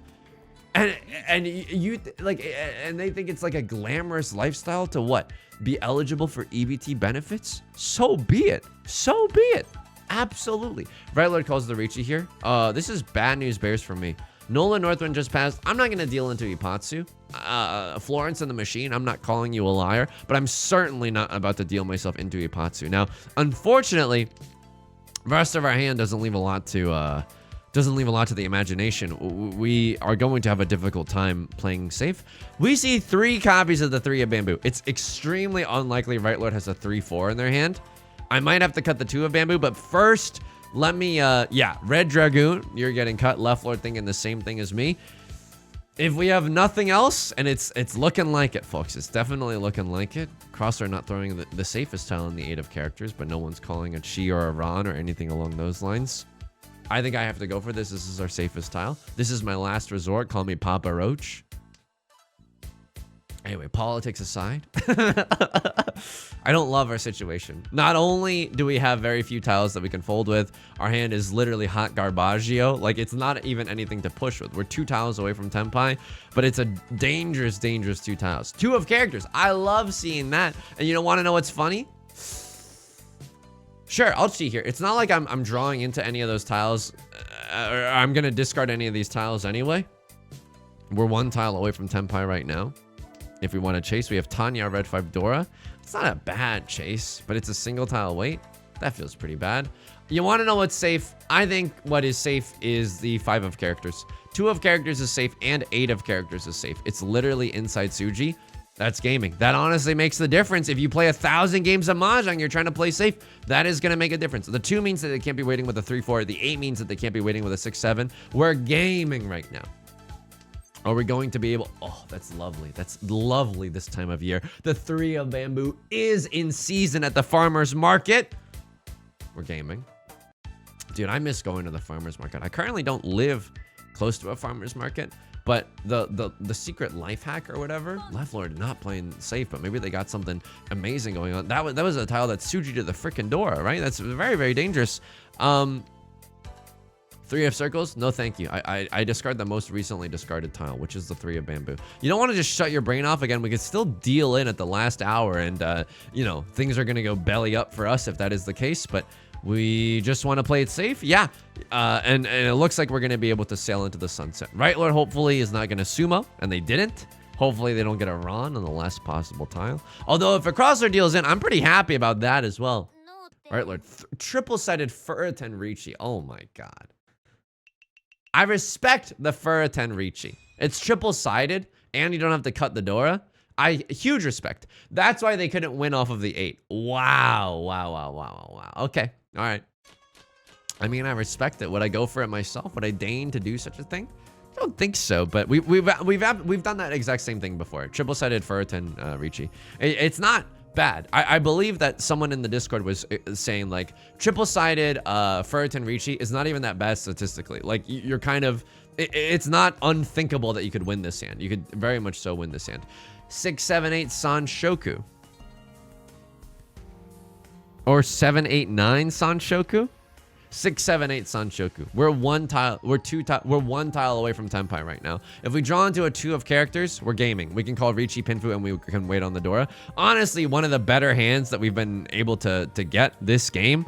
and you like, and they think it's like a glamorous lifestyle to what? Be eligible for EBT benefits? So be it. So be it. Absolutely. Right Lord calls the Riichi here. This is bad news bears for me. Nolan Northwind just passed. I'm not going to deal into Ipatsu. Florence and the Machine, I'm not calling you a liar, but I'm certainly not about to deal myself into Ipatsu. Now, unfortunately, the rest of our hand doesn't leave a lot to the imagination. We are going to have a difficult time playing safe. We see 3 copies of the 3 of Bamboo. It's extremely unlikely Right Lord has a 3-4 in their hand. I might have to cut the 2 of Bamboo, but first, let me, yeah, Red Dragoon, you're getting cut. Left Lord thinking the same thing as me. If we have nothing else, and it's looking like it, folks. It's definitely looking like it. Crosshair not throwing the safest tile in the 8 of characters, but no one's calling a Chi or a Ron or anything along those lines. I think I have to go for this. This is our safest tile. This is my last resort. Call me Papa Roach. Anyway, politics aside, I don't love our situation. Not only do we have very few tiles that we can fold with, our hand is literally hot garbaggio. Like, it's not even anything to push with. We're 2 tiles away from Tenpai, but it's a dangerous, dangerous 2 tiles. 2 of characters. I love seeing that. And you don't want to know what's funny? Sure, I'll see here. It's not like I'm drawing into any of those tiles. Or I'm going to discard any of these tiles anyway. We're 1 tile away from Tenpai right now. If we want to chase, we have Tanya, Red 5 Dora. It's not a bad chase, but it's a single tile wait. That feels pretty bad. You want to know what's safe? I think what is safe is the 5 of characters. 2 of characters is safe and 8 of characters is safe. It's literally inside Tsuji. That's gaming. That honestly makes the difference. If you play 1,000 games of Mahjong, you're trying to play safe, that is going to make a difference. The 2 means that they can't be waiting with a 3-4. The 8 means that they can't be waiting with a 6-7. We're gaming right now. Are we going to be able... Oh, that's lovely. That's lovely this time of year. The 3 of Bamboo is in season at the farmer's market. We're gaming. Dude, I miss going to the farmer's market. I currently don't live close to a farmer's market, but the secret life hack or whatever, Left Lord not playing safe, but maybe they got something amazing going on. That was a tile that Tsuji to the frickin' Dora, right? That's very, very dangerous. 3 of circles? No, thank you. I discard the most recently discarded tile, which is the 3 of bamboo. You don't want to just shut your brain off again. We could still deal in at the last hour, and you know, things are gonna go belly up for us if that is the case. But we just want to play it safe, yeah. And it looks like we're gonna be able to sail into the sunset. Right Lord hopefully is not gonna sumo, and they didn't. Hopefully they don't get a Ron on the last possible tile. Although if a crosser deals in, I'm pretty happy about that as well. Right Lord, triple-sided Furiten Riichi. Oh my god. I respect the Furiten Riichi. It's triple-sided, and you don't have to cut the Dora. Huge respect. That's why they couldn't win off of the 8. Wow, wow, wow, wow, wow. Okay, all right. I mean, I respect it. Would I go for it myself? Would I deign to do such a thing? I don't think so, but we've done that exact same thing before. Triple-sided Furiten Riichi. It's not bad. I believe that someone in the Discord was saying like triple-sided Furiten Riichi is not even that bad statistically. Like you're kind of, it's not unthinkable that you could win this hand. You could very much so win this hand. 6, 7, 8 San Shoku. Or 7, 8, 9 San Shoku. 6, 7, 8 San Shoku. We're one tile away from Tenpai right now. If we draw into a 2 of characters, we're gaming. We can call Riichi Pinfu and we can wait on the Dora. Honestly, one of the better hands that we've been able to get this game.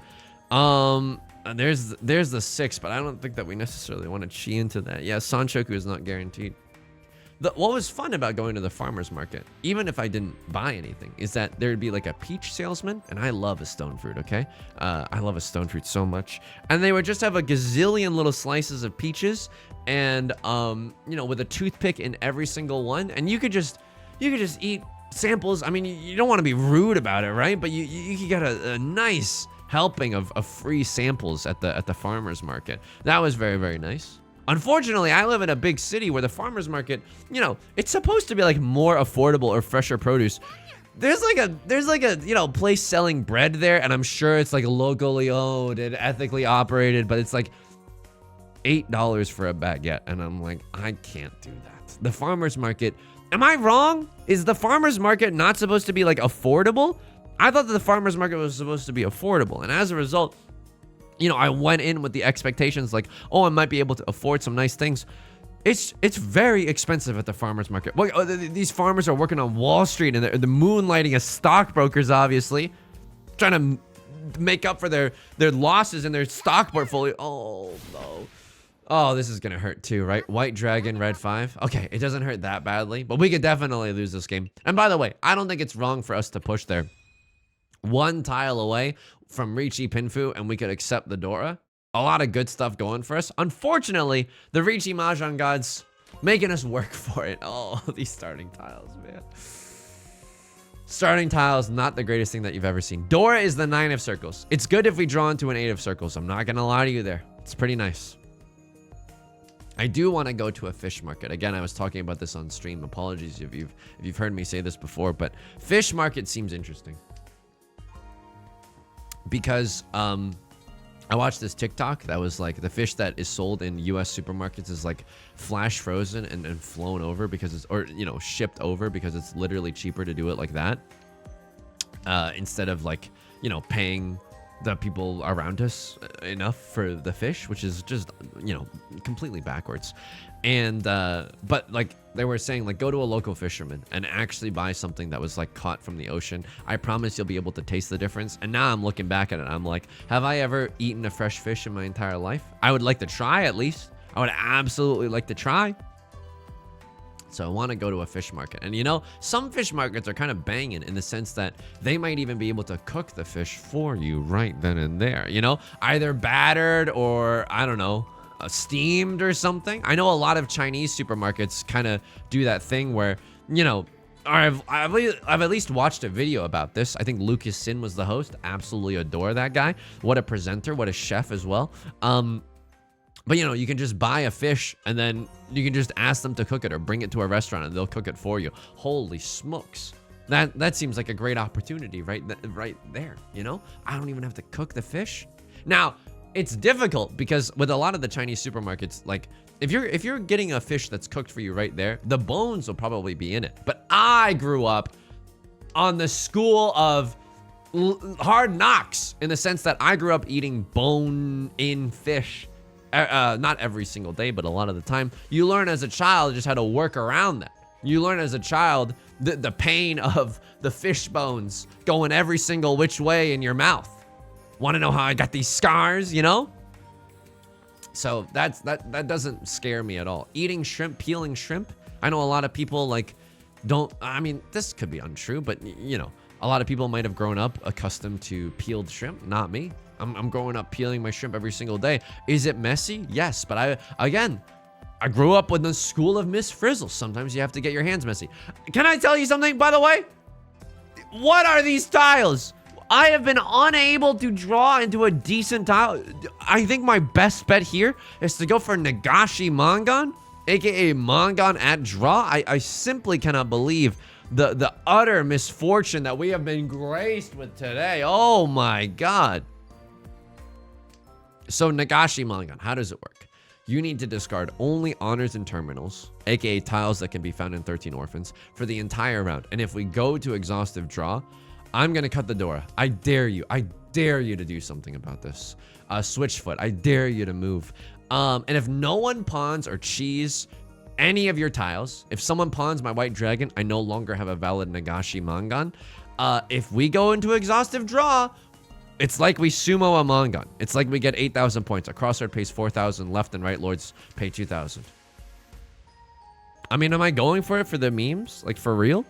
There's the 6, but I don't think that we necessarily want to chi into that. Yeah, San Shoku is not guaranteed. What was fun about going to the farmer's market, even if I didn't buy anything, is that there'd be like a peach salesman, and I love a stone fruit, okay? I love a stone fruit so much. And they would just have a gazillion little slices of peaches, and you know, with a toothpick in every single one, and you could just eat samples. I mean, you don't want to be rude about it, right? But you get a nice helping of free samples at the farmer's market. That was very, very nice. Unfortunately, I live in a big city where the farmer's market, you know, it's supposed to be like more affordable or fresher produce. There's like a you know, place selling bread there, and I'm sure it's like locally owned and ethically operated, but it's like $8 for a baguette, and I'm like, I can't do that. The farmer's market, am I wrong? Is the farmer's market not supposed to be like affordable? I thought that the farmer's market was supposed to be affordable, and as a result, you know, I went in with the expectations like, oh, I might be able to afford some nice things. It's very expensive at the farmer's market. Well, these farmers are working on Wall Street, and they're moonlighting as stockbrokers, obviously, trying to make up for their losses in their stock portfolio. Oh, no. Oh, this is going to hurt too, right? White Dragon, Red 5. Okay, it doesn't hurt that badly, but we could definitely lose this game. And by the way, I don't think it's wrong for us to push there. One tile away from Riichi Pinfu, and we could accept the Dora. A lot of good stuff going for us. Unfortunately, the Riichi Mahjong gods making us work for it. Oh, these starting tiles, man. Starting tiles, not the greatest thing that you've ever seen. Dora is the 9 of circles. It's good if we draw into an 8 of circles. I'm not gonna lie to you there. It's pretty nice. I do want to go to a fish market. Again, I was talking about this on stream. Apologies if you've heard me say this before, but fish market seems interesting. Because I watched this TikTok that was like the fish that is sold in US supermarkets is like flash frozen and flown over because it's, or you know, shipped over because it's literally cheaper to do it like that instead of like, you know, paying the people around us enough for the fish, which is just, you know, completely backwards. And but like they were saying, like, go to a local fisherman and actually buy something that was like caught from the ocean. I promise you'll be able to taste the difference. And now I'm looking back at it, I'm like, have I ever eaten a fresh fish in my entire life? I would like to try, at least. I would absolutely like to try. So I want to go to a fish market. And you know, some fish markets are kind of banging in the sense that they might even be able to cook the fish for you right then and there, you know, either battered or, I don't know, steamed or something. I know a lot of Chinese supermarkets kind of do that thing where, you know, I've at least watched a video about this. I think Lucas Sin was the host. Absolutely adore that guy. What a presenter, what a chef as well. But you know, you can just buy a fish and then you can just ask them to cook it or bring it to a restaurant and they'll cook it for you. Holy smokes. That seems like a great opportunity right there, you know? I don't even have to cook the fish. Now, it's difficult because with a lot of the Chinese supermarkets, like if you're getting a fish that's cooked for you right there, the bones will probably be in it. But I grew up on the school of hard knocks in the sense that I grew up eating bone-in fish. Not every single day, but a lot of the time. You learn as a child just how to work around that. You learn as a child the pain of the fish bones going every single which way in your mouth. Want to know how I got these scars, you know? So that doesn't scare me at all. Eating shrimp, peeling shrimp. I know a lot of people like don't, I mean, this could be untrue, but you know, a lot of people might have grown up accustomed to peeled shrimp. Not me. I'm growing up peeling my shrimp every single day. Is it messy? Yes, but I grew up with the school of Miss Frizzle. Sometimes you have to get your hands messy. Can I tell you something, by the way? What are these tiles? I have been unable to draw into a decent tile. I think my best bet here is to go for Nagashi Mangan aka Mangan at draw. I simply cannot believe the utter misfortune that we have been graced with today. Oh my god. So Nagashi Mangan, how does it work? You need to discard only honors and terminals, aka tiles that can be found in 13 orphans, for the entire round. And if we go to exhaustive draw, I'm gonna cut the door. I dare you to do something about this. Switchfoot, I dare you to move. And if no one pawns or cheese any of your tiles, if someone pawns my white dragon, I no longer have a valid Nagashi Mangan. If we go into exhaustive draw, it's like we sumo a Mangan. It's like we get 8,000 points. A crossroad pays 4,000. Left and right lords pay 2,000. I mean, am I going for it for the memes? Like, for real?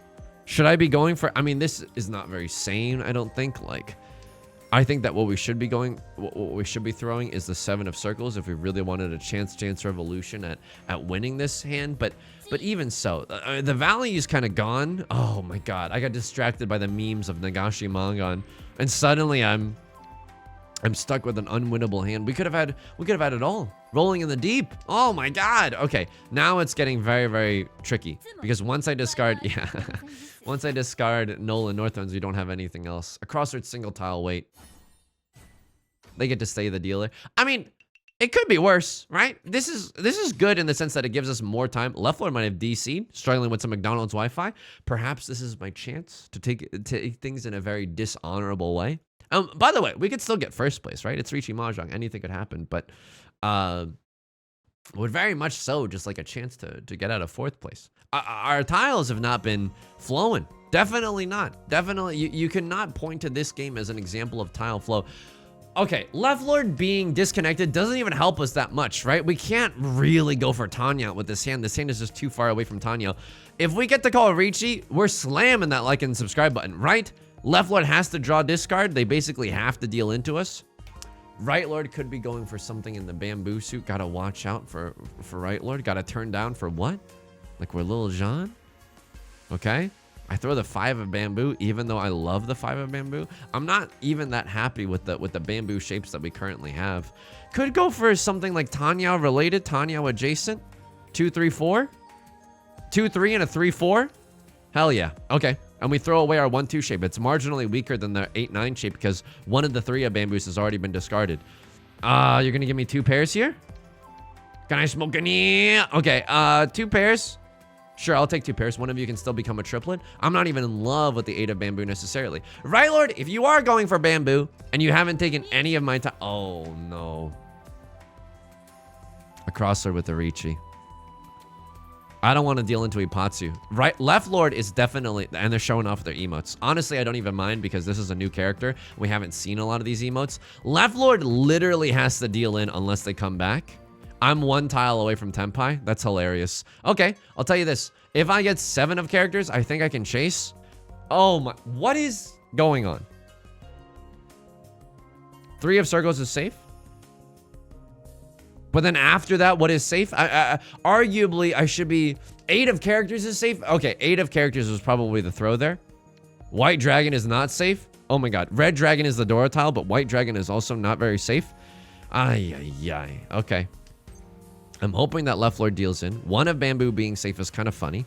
Should I be going for... I mean, this is not very sane, I don't think. Like, I think that what we should be throwing is the 7 of circles if we really wanted a chance revolution at winning this hand. But even so, the value is kind of gone. Oh my god, I got distracted by the memes of Nagashi Mangan, and suddenly I'm stuck with an unwinnable hand. We could have had it all. Rolling in the deep. Oh my god. Okay, now it's getting very, very tricky because once I discard, once I discard Nolan Northlands, we don't have anything else. A crossroads single tile wait. They get to stay the dealer. I mean, it could be worse, right? This is good in the sense that it gives us more time. Left Lord might have DC'd, struggling with some McDonald's Wi-Fi. Perhaps this is my chance to take things in a very dishonorable way. By the way, we could still get first place, right? It's Riichi Mahjong. Anything could happen, but would very much so just like a chance to get out of fourth place. Our tiles have not been flowing. Definitely not. Definitely, you cannot point to this game as an example of tile flow. Okay, Left Lord being disconnected doesn't even help us that much, right? We can't really go for Tanya with this hand. This hand is just too far away from Tanya. If we get to call Riichi, we're slamming that like and subscribe button, right? Left Lord has to draw discard. They basically have to deal into us. Right Lord could be going for something in the bamboo suit. Gotta watch out for Right Lord. Gotta turn down for what? Like we're Lil Jean? Okay. I throw the 5 of bamboo, even though I love the 5 of bamboo. I'm not even that happy with the bamboo shapes that we currently have. Could go for something like Tanya related, Tanya adjacent. 2, 3, 4. 2, 3 and a 3, 4. Hell yeah. Okay. And we throw away our 1, 2 shape. It's marginally weaker than the 8, 9 shape because one of the 3 of bamboos has already been discarded. You're gonna give me 2 pairs here? Can I smoke any? Okay, 2 pairs. Sure, I'll take 2 pairs. One of you can still become a triplet. I'm not even in love with the 8 of bamboo necessarily. Right, Lord, if you are going for bamboo and you haven't taken any of my time... Oh, no. A crosser with the Riichi. I don't want to deal into Ipatsu. Right, Left Lord is definitely... And they're showing off their emotes. Honestly, I don't even mind because this is a new character. We haven't seen a lot of these emotes. Left Lord literally has to deal in unless they come back. I'm 1 tile away from Tenpai. That's hilarious. Okay, I'll tell you this. If I get 7 of characters, I think I can chase. Oh my... What is going on? 3 of circles is safe? But then after that, what is safe? Arguably, I should be... 8 of characters is safe? Okay, 8 of characters was probably the throw there. White dragon is not safe. Oh my god. Red dragon is the Dora tile, but white dragon is also not very safe. Ay, ay, ay. Okay. I'm hoping that Left Lord deals in. 1 of bamboo being safe is kind of funny.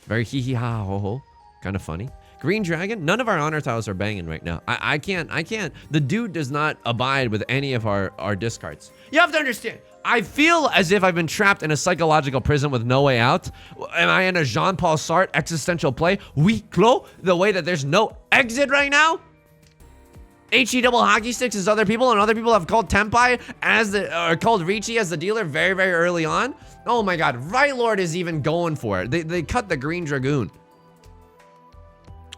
Very hee hee ha ho ho. Kind of funny. Green dragon. None of our honor tiles are banging right now. I can't. The dude does not abide with any of our discards. You have to understand. I feel as if I've been trapped in a psychological prison with no way out. Am I in a Jean-Paul Sartre existential play? Huis clos? The way that there's no exit right now? HE double hockey sticks as other people, and other people have called Tenpai or called Riichi as the dealer very, very early on. Oh my god, Right Lord is even going for it. They cut the green dragoon.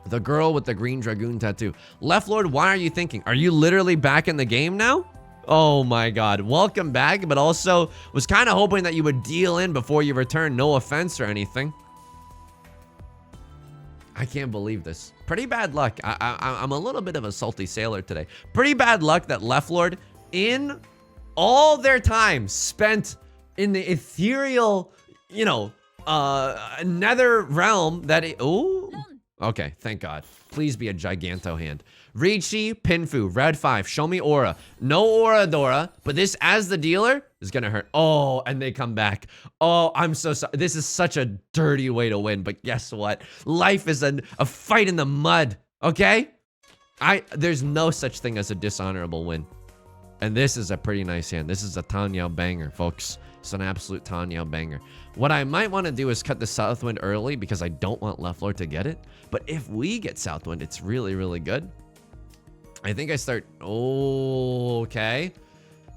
The girl with the green dragoon tattoo. Left Lord, why are you thinking? Are you literally back in the game now? Oh my god, welcome back, but also was kind of hoping that you would deal in before you return. No offense or anything. I can't believe this. Pretty bad luck. I'm a little bit of a salty sailor today. Pretty bad luck that Left Lord, in all their time spent in the ethereal, you know, nether realm that it... Oh, Okay, thank God. Please be a Giganto hand. Riichi, Pinfu, red 5. Show me aura. No aura, Dora, but this as the dealer is gonna hurt. Oh, and they come back. Oh, I'm so sorry. This is such a dirty way to win, but guess what? Life is a fight in the mud, okay? There's no such thing as a dishonorable win. And this is a pretty nice hand. This is a Tenhou banger, folks. It's an absolute Tenhou banger. What I might want to do is cut the Southwind early because I don't want Left Lord to get it. But if we get Southwind, it's really, really good. I think I start... Oh, okay.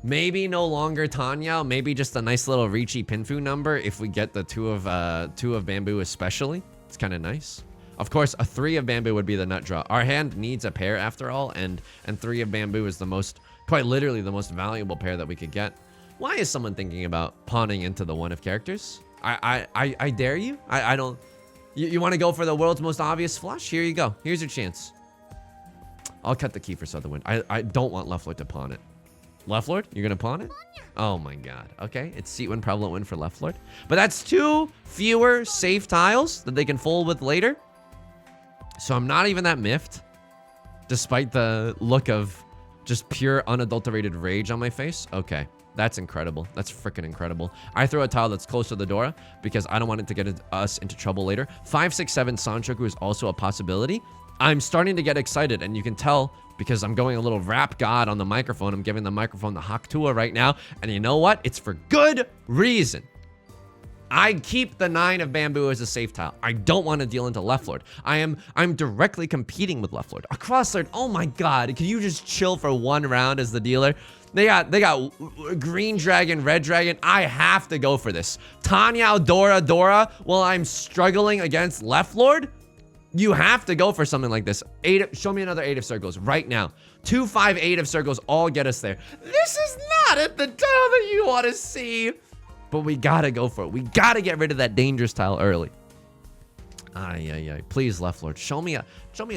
Maybe no longer Tenhou. Maybe just a nice little Riichi Pinfu number if we get the two of Bamboo especially. It's kind of nice. Of course, a 3 of Bamboo would be the nut draw. Our hand needs a pair after all, and 3 of Bamboo is the most... Quite literally the most valuable pair that we could get. Why is someone thinking about pawning into the 1 of characters? I dare you. I don't... You want to go for the world's most obvious flush? Here you go. Here's your chance. I'll cut the key for Southern Wind. I don't want Left Lord to pawn it. Left Lord? You're going to pawn it? Oh my God. Okay. It's Seat Wind, Prevalent Wind for Left Lord. But that's 2 fewer safe tiles that they can fold with later. So I'm not even that miffed. Despite the look of just pure unadulterated rage on my face. Okay. That's incredible. That's freaking incredible. I throw a tile that's close to the Dora because I don't want it to get us into trouble later. 5, 6, 7 Sanchoku is also a possibility. I'm starting to get excited, and you can tell because I'm going a little rap god on the microphone. I'm giving the microphone the Hakutua right now, and you know what? It's for good reason. I keep the 9 of Bamboo as a safe tile. I don't want to deal into Left Lord. I'm directly competing with Left Lord. A Cross Lord, oh my God. Can you just chill for 1 round as the dealer? They got green dragon, red dragon. I have to go for this. Tenhou, Dora, while I'm struggling against Left Lord? You have to go for something like this. Show me another 8 of circles right now. 2, 5, 8 of circles all get us there. This is not at the tile that you want to see. But we gotta go for it. We gotta get rid of that dangerous tile early. Ay. Please, Left Lord. Show me a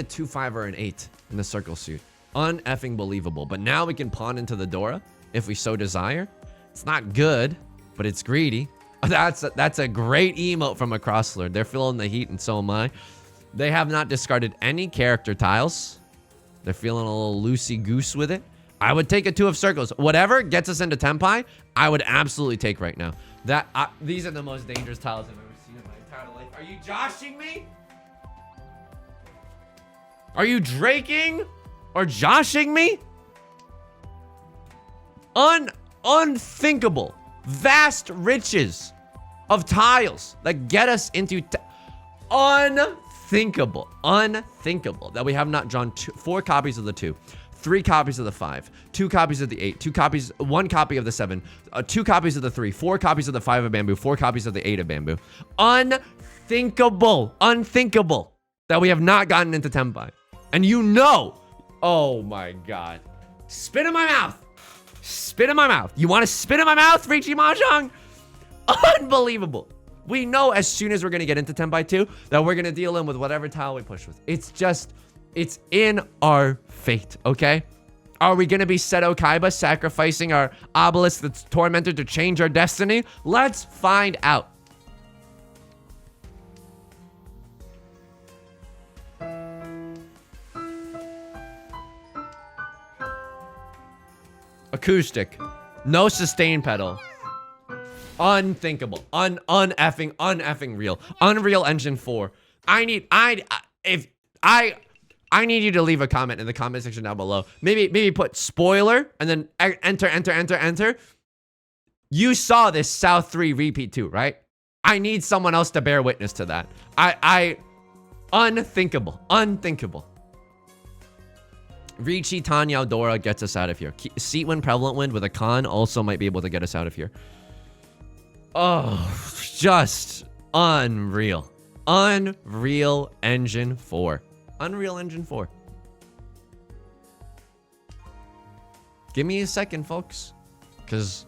2, 5, or an 8 in the circle suit. Uneffing believable. But now we can pawn into the Dora if we so desire. It's not good, but it's greedy. That's a great emote from a Cross Lord. They're feeling the heat, and so am I. They have not discarded any character tiles. They're feeling a little loosey-goose with it. I would take a 2 of circles. Whatever gets us into Tenpai, I would absolutely take right now. These are the most dangerous tiles I've ever seen in my entire life. Are you joshing me? Are you draking or joshing me? Unthinkable. Vast riches of tiles that get us into... Unthinkable that we have not drawn 4 copies of the 2, 3 copies of the 5, 2 copies of the 8, 2 copies, 1 copy of the 7, 2 copies of the 3, 4 copies of the 5 of Bamboo, 4 copies of the 8 of Bamboo. Unthinkable that we have not gotten into Tenpai. And you know, oh my God. Spit in my mouth. Spit in my mouth. You want to spit in my mouth, Riichi Mahjong? Unbelievable. We know as soon as we're going to get into Tenpai 2 that we're going to deal in with whatever tile we push with. It's in our fate, okay? Are we going to be Seto Kaiba sacrificing our obelisk that's tormented to change our destiny? Let's find out. Acoustic. No sustain pedal. Unthinkable. Uneffing real. Unreal Engine 4. I need you to leave a comment in the comment section down below. Maybe put spoiler and then enter. You saw this South 3 repeat too, right? I need someone else to bear witness to that. Unthinkable. Riichi, Tenhou, Dora gets us out of here. Seat Wind, Prevalent Wind with a Con also might be able to get us out of here. Oh, just unreal. Unreal Engine 4. Unreal Engine 4. Give me a second, folks. Because,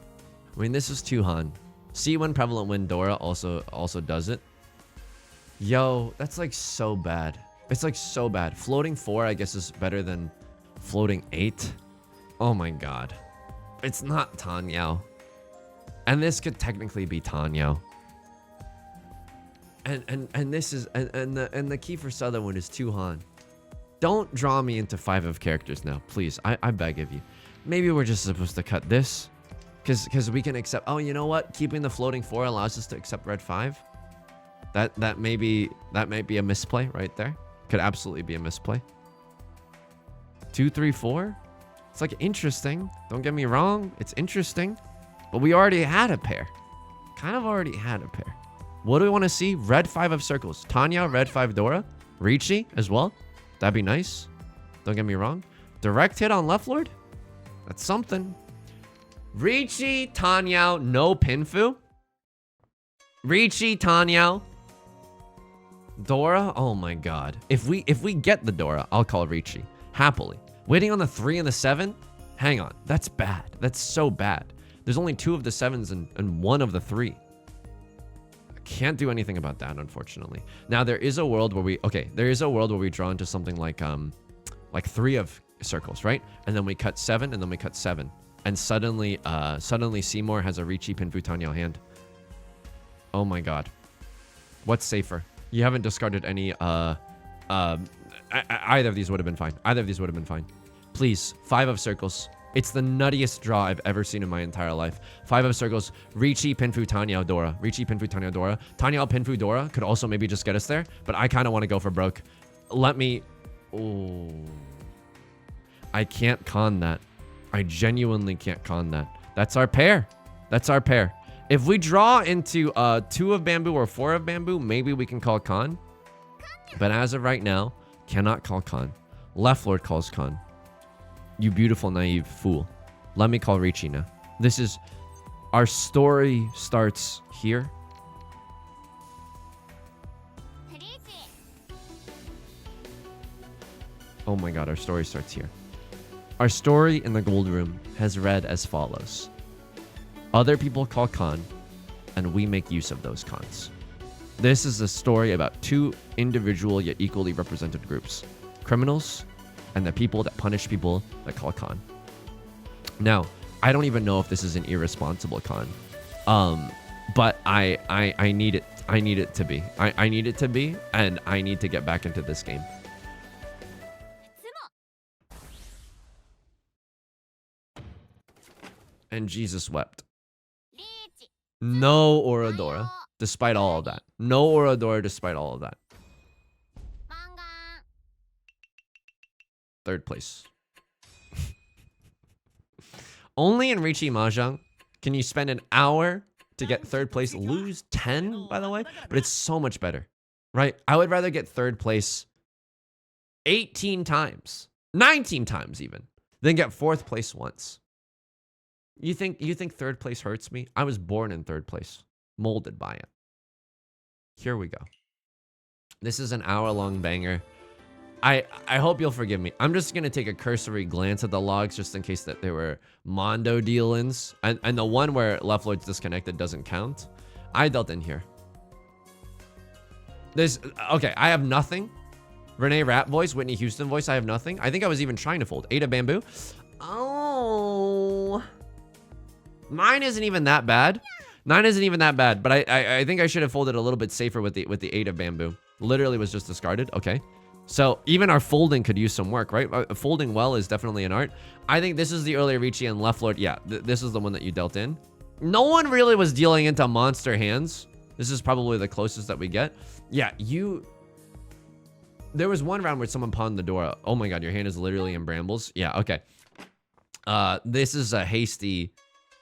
I mean, this is Tuhan. Seat Wind, Prevalent Wind, Dora also does it. Yo, that's like so bad. It's like so bad. Floating 4, I guess, is better than floating 8. Oh my God. It's not Tenhou. And this could technically be Tenhou. And this is and the key for Sutherland is 2 Han. Don't draw me into 5 of characters now, please. I beg of you. Maybe we're just supposed to cut this, because we can accept. Oh, you know what? Keeping the floating 4 allows us to accept red 5. That may be a misplay right there. Could absolutely be a misplay. 2, 3, 4. It's like interesting. Don't get me wrong. It's interesting, but we already had a pair. Kind of already had a pair. What do we want to see? Red 5 of circles. Tanya, red 5 Dora. Riichi as well. That'd be nice. Don't get me wrong. Direct hit on left lord. That's something. Riichi, Tanya, no Pinfu. Riichi, Tanya, Dora. Oh my god. If we get the Dora, I'll call Riichi happily. Waiting on the 3 and the 7. Hang on. That's bad. That's so bad. There's only 2 of the 7s and 1 of the 3. Can't do anything about that, unfortunately. Now there is a world where we draw into something like 3 of circles, right? And then we cut 7, and then we cut 7, and suddenly Seymour has a Riichi Pinfu Tanya hand. Oh my god, what's safer? You haven't discarded any. Either of these would have been fine. Either of these would have been fine. Please, 5 of circles. It's the nuttiest draw I've ever seen in my entire life. 5 of circles. Riichi, Pinfu, Tanya, Dora. Riichi, Pinfu, Tanya, Dora. Tanya, Pinfu, Dora could also maybe just get us there, but I kind of want to go for broke. Let me... Oh... I can't con that. I genuinely can't con that. That's our pair. That's our pair. If we draw into 2 of bamboo or 4 of bamboo, maybe we can call con. But as of right now, cannot call con. Left lord calls con. You beautiful, naive fool. Let me call Riichi now. This is... Our story starts here. Oh my god, our story starts here. Our story in the Gold Room has read as follows. Other people call con, and we make use of those cons. This is a story about 2 individual yet equally represented groups. Criminals and the people that punish people that call con. Now, I don't even know if this is an irresponsible con. But I need it. I need it to be. I need it to be, and I need to get back into this game. And Jesus wept. No Oradora, despite all of that. No Oradora, despite all of that. 3rd place. Only in Riichi Mahjong can you spend an hour to get 3rd place. Lose 10, by the way, but it's so much better, right? I would rather get 3rd place 18 times, 19 times even, than get 4th place once. You think 3rd place hurts me? I was born in 3rd place, molded by it. Here we go. This is an hour-long banger. I hope you'll forgive me. I'm just gonna take a cursory glance at the logs just in case that there were Mondo deal-ins. And the one where left lord's disconnected doesn't count. I dealt in here. Okay, I have nothing. Renee Rapp voice, Whitney Houston voice, I have nothing. I think I was even trying to fold. 8 of bamboo. Oh. Mine isn't even that bad. 9 isn't even that bad, but I think I should have folded a little bit safer with the 8 of bamboo. Literally was just discarded. Okay. So even our folding could use some work, right? Folding well is definitely an art. I think this is the earlier Riichi and left lord. Yeah, this is the one that you dealt in. No one really was dealing into monster hands. This is probably the closest that we get. Yeah, there was one round where someone pawned the door. Oh my god, your hand is literally in brambles. Yeah, okay. This is a hasty...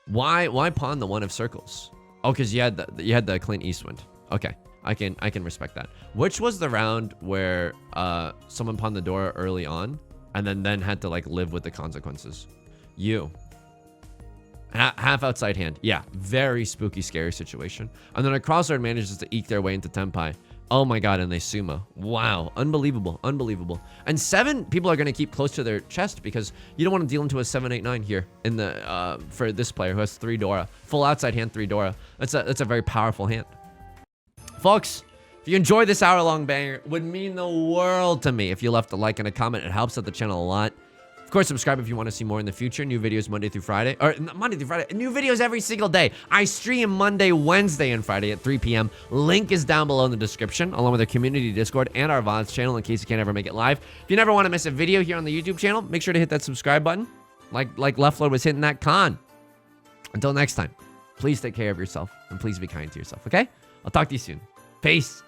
Why pawn the 1 of circles? Oh, because you had the Clint Eastwood. Okay. I can respect that. Which was the round where someone pawned the door early on and then had to like live with the consequences? You. Half outside hand. Yeah, very spooky, scary situation. And then a crossroad manages to eke their way into Tenpai. Oh my god, and they sumo. Wow, unbelievable, unbelievable. And 7 people are going to keep close to their chest because you don't want to deal into a 7-8-9 here in the for this player who has 3 Dora. Full outside hand, 3 Dora. That's a very powerful hand. Folks, if you enjoyed this hour-long banger, it would mean the world to me if you left a like and a comment. It helps out the channel a lot. Of course, subscribe if you want to see more in the future. New videos Monday through Friday. Or Monday through Friday. New videos every single day. I stream Monday, Wednesday, and Friday at 3 p.m. Link is down below in the description, along with our community Discord and our VODs channel in case you can't ever make it live. If you never want to miss a video here on the YouTube channel, make sure to hit that subscribe button. Like Leftload was hitting that con. Until next time, please take care of yourself and please be kind to yourself, okay? I'll talk to you soon. Peace.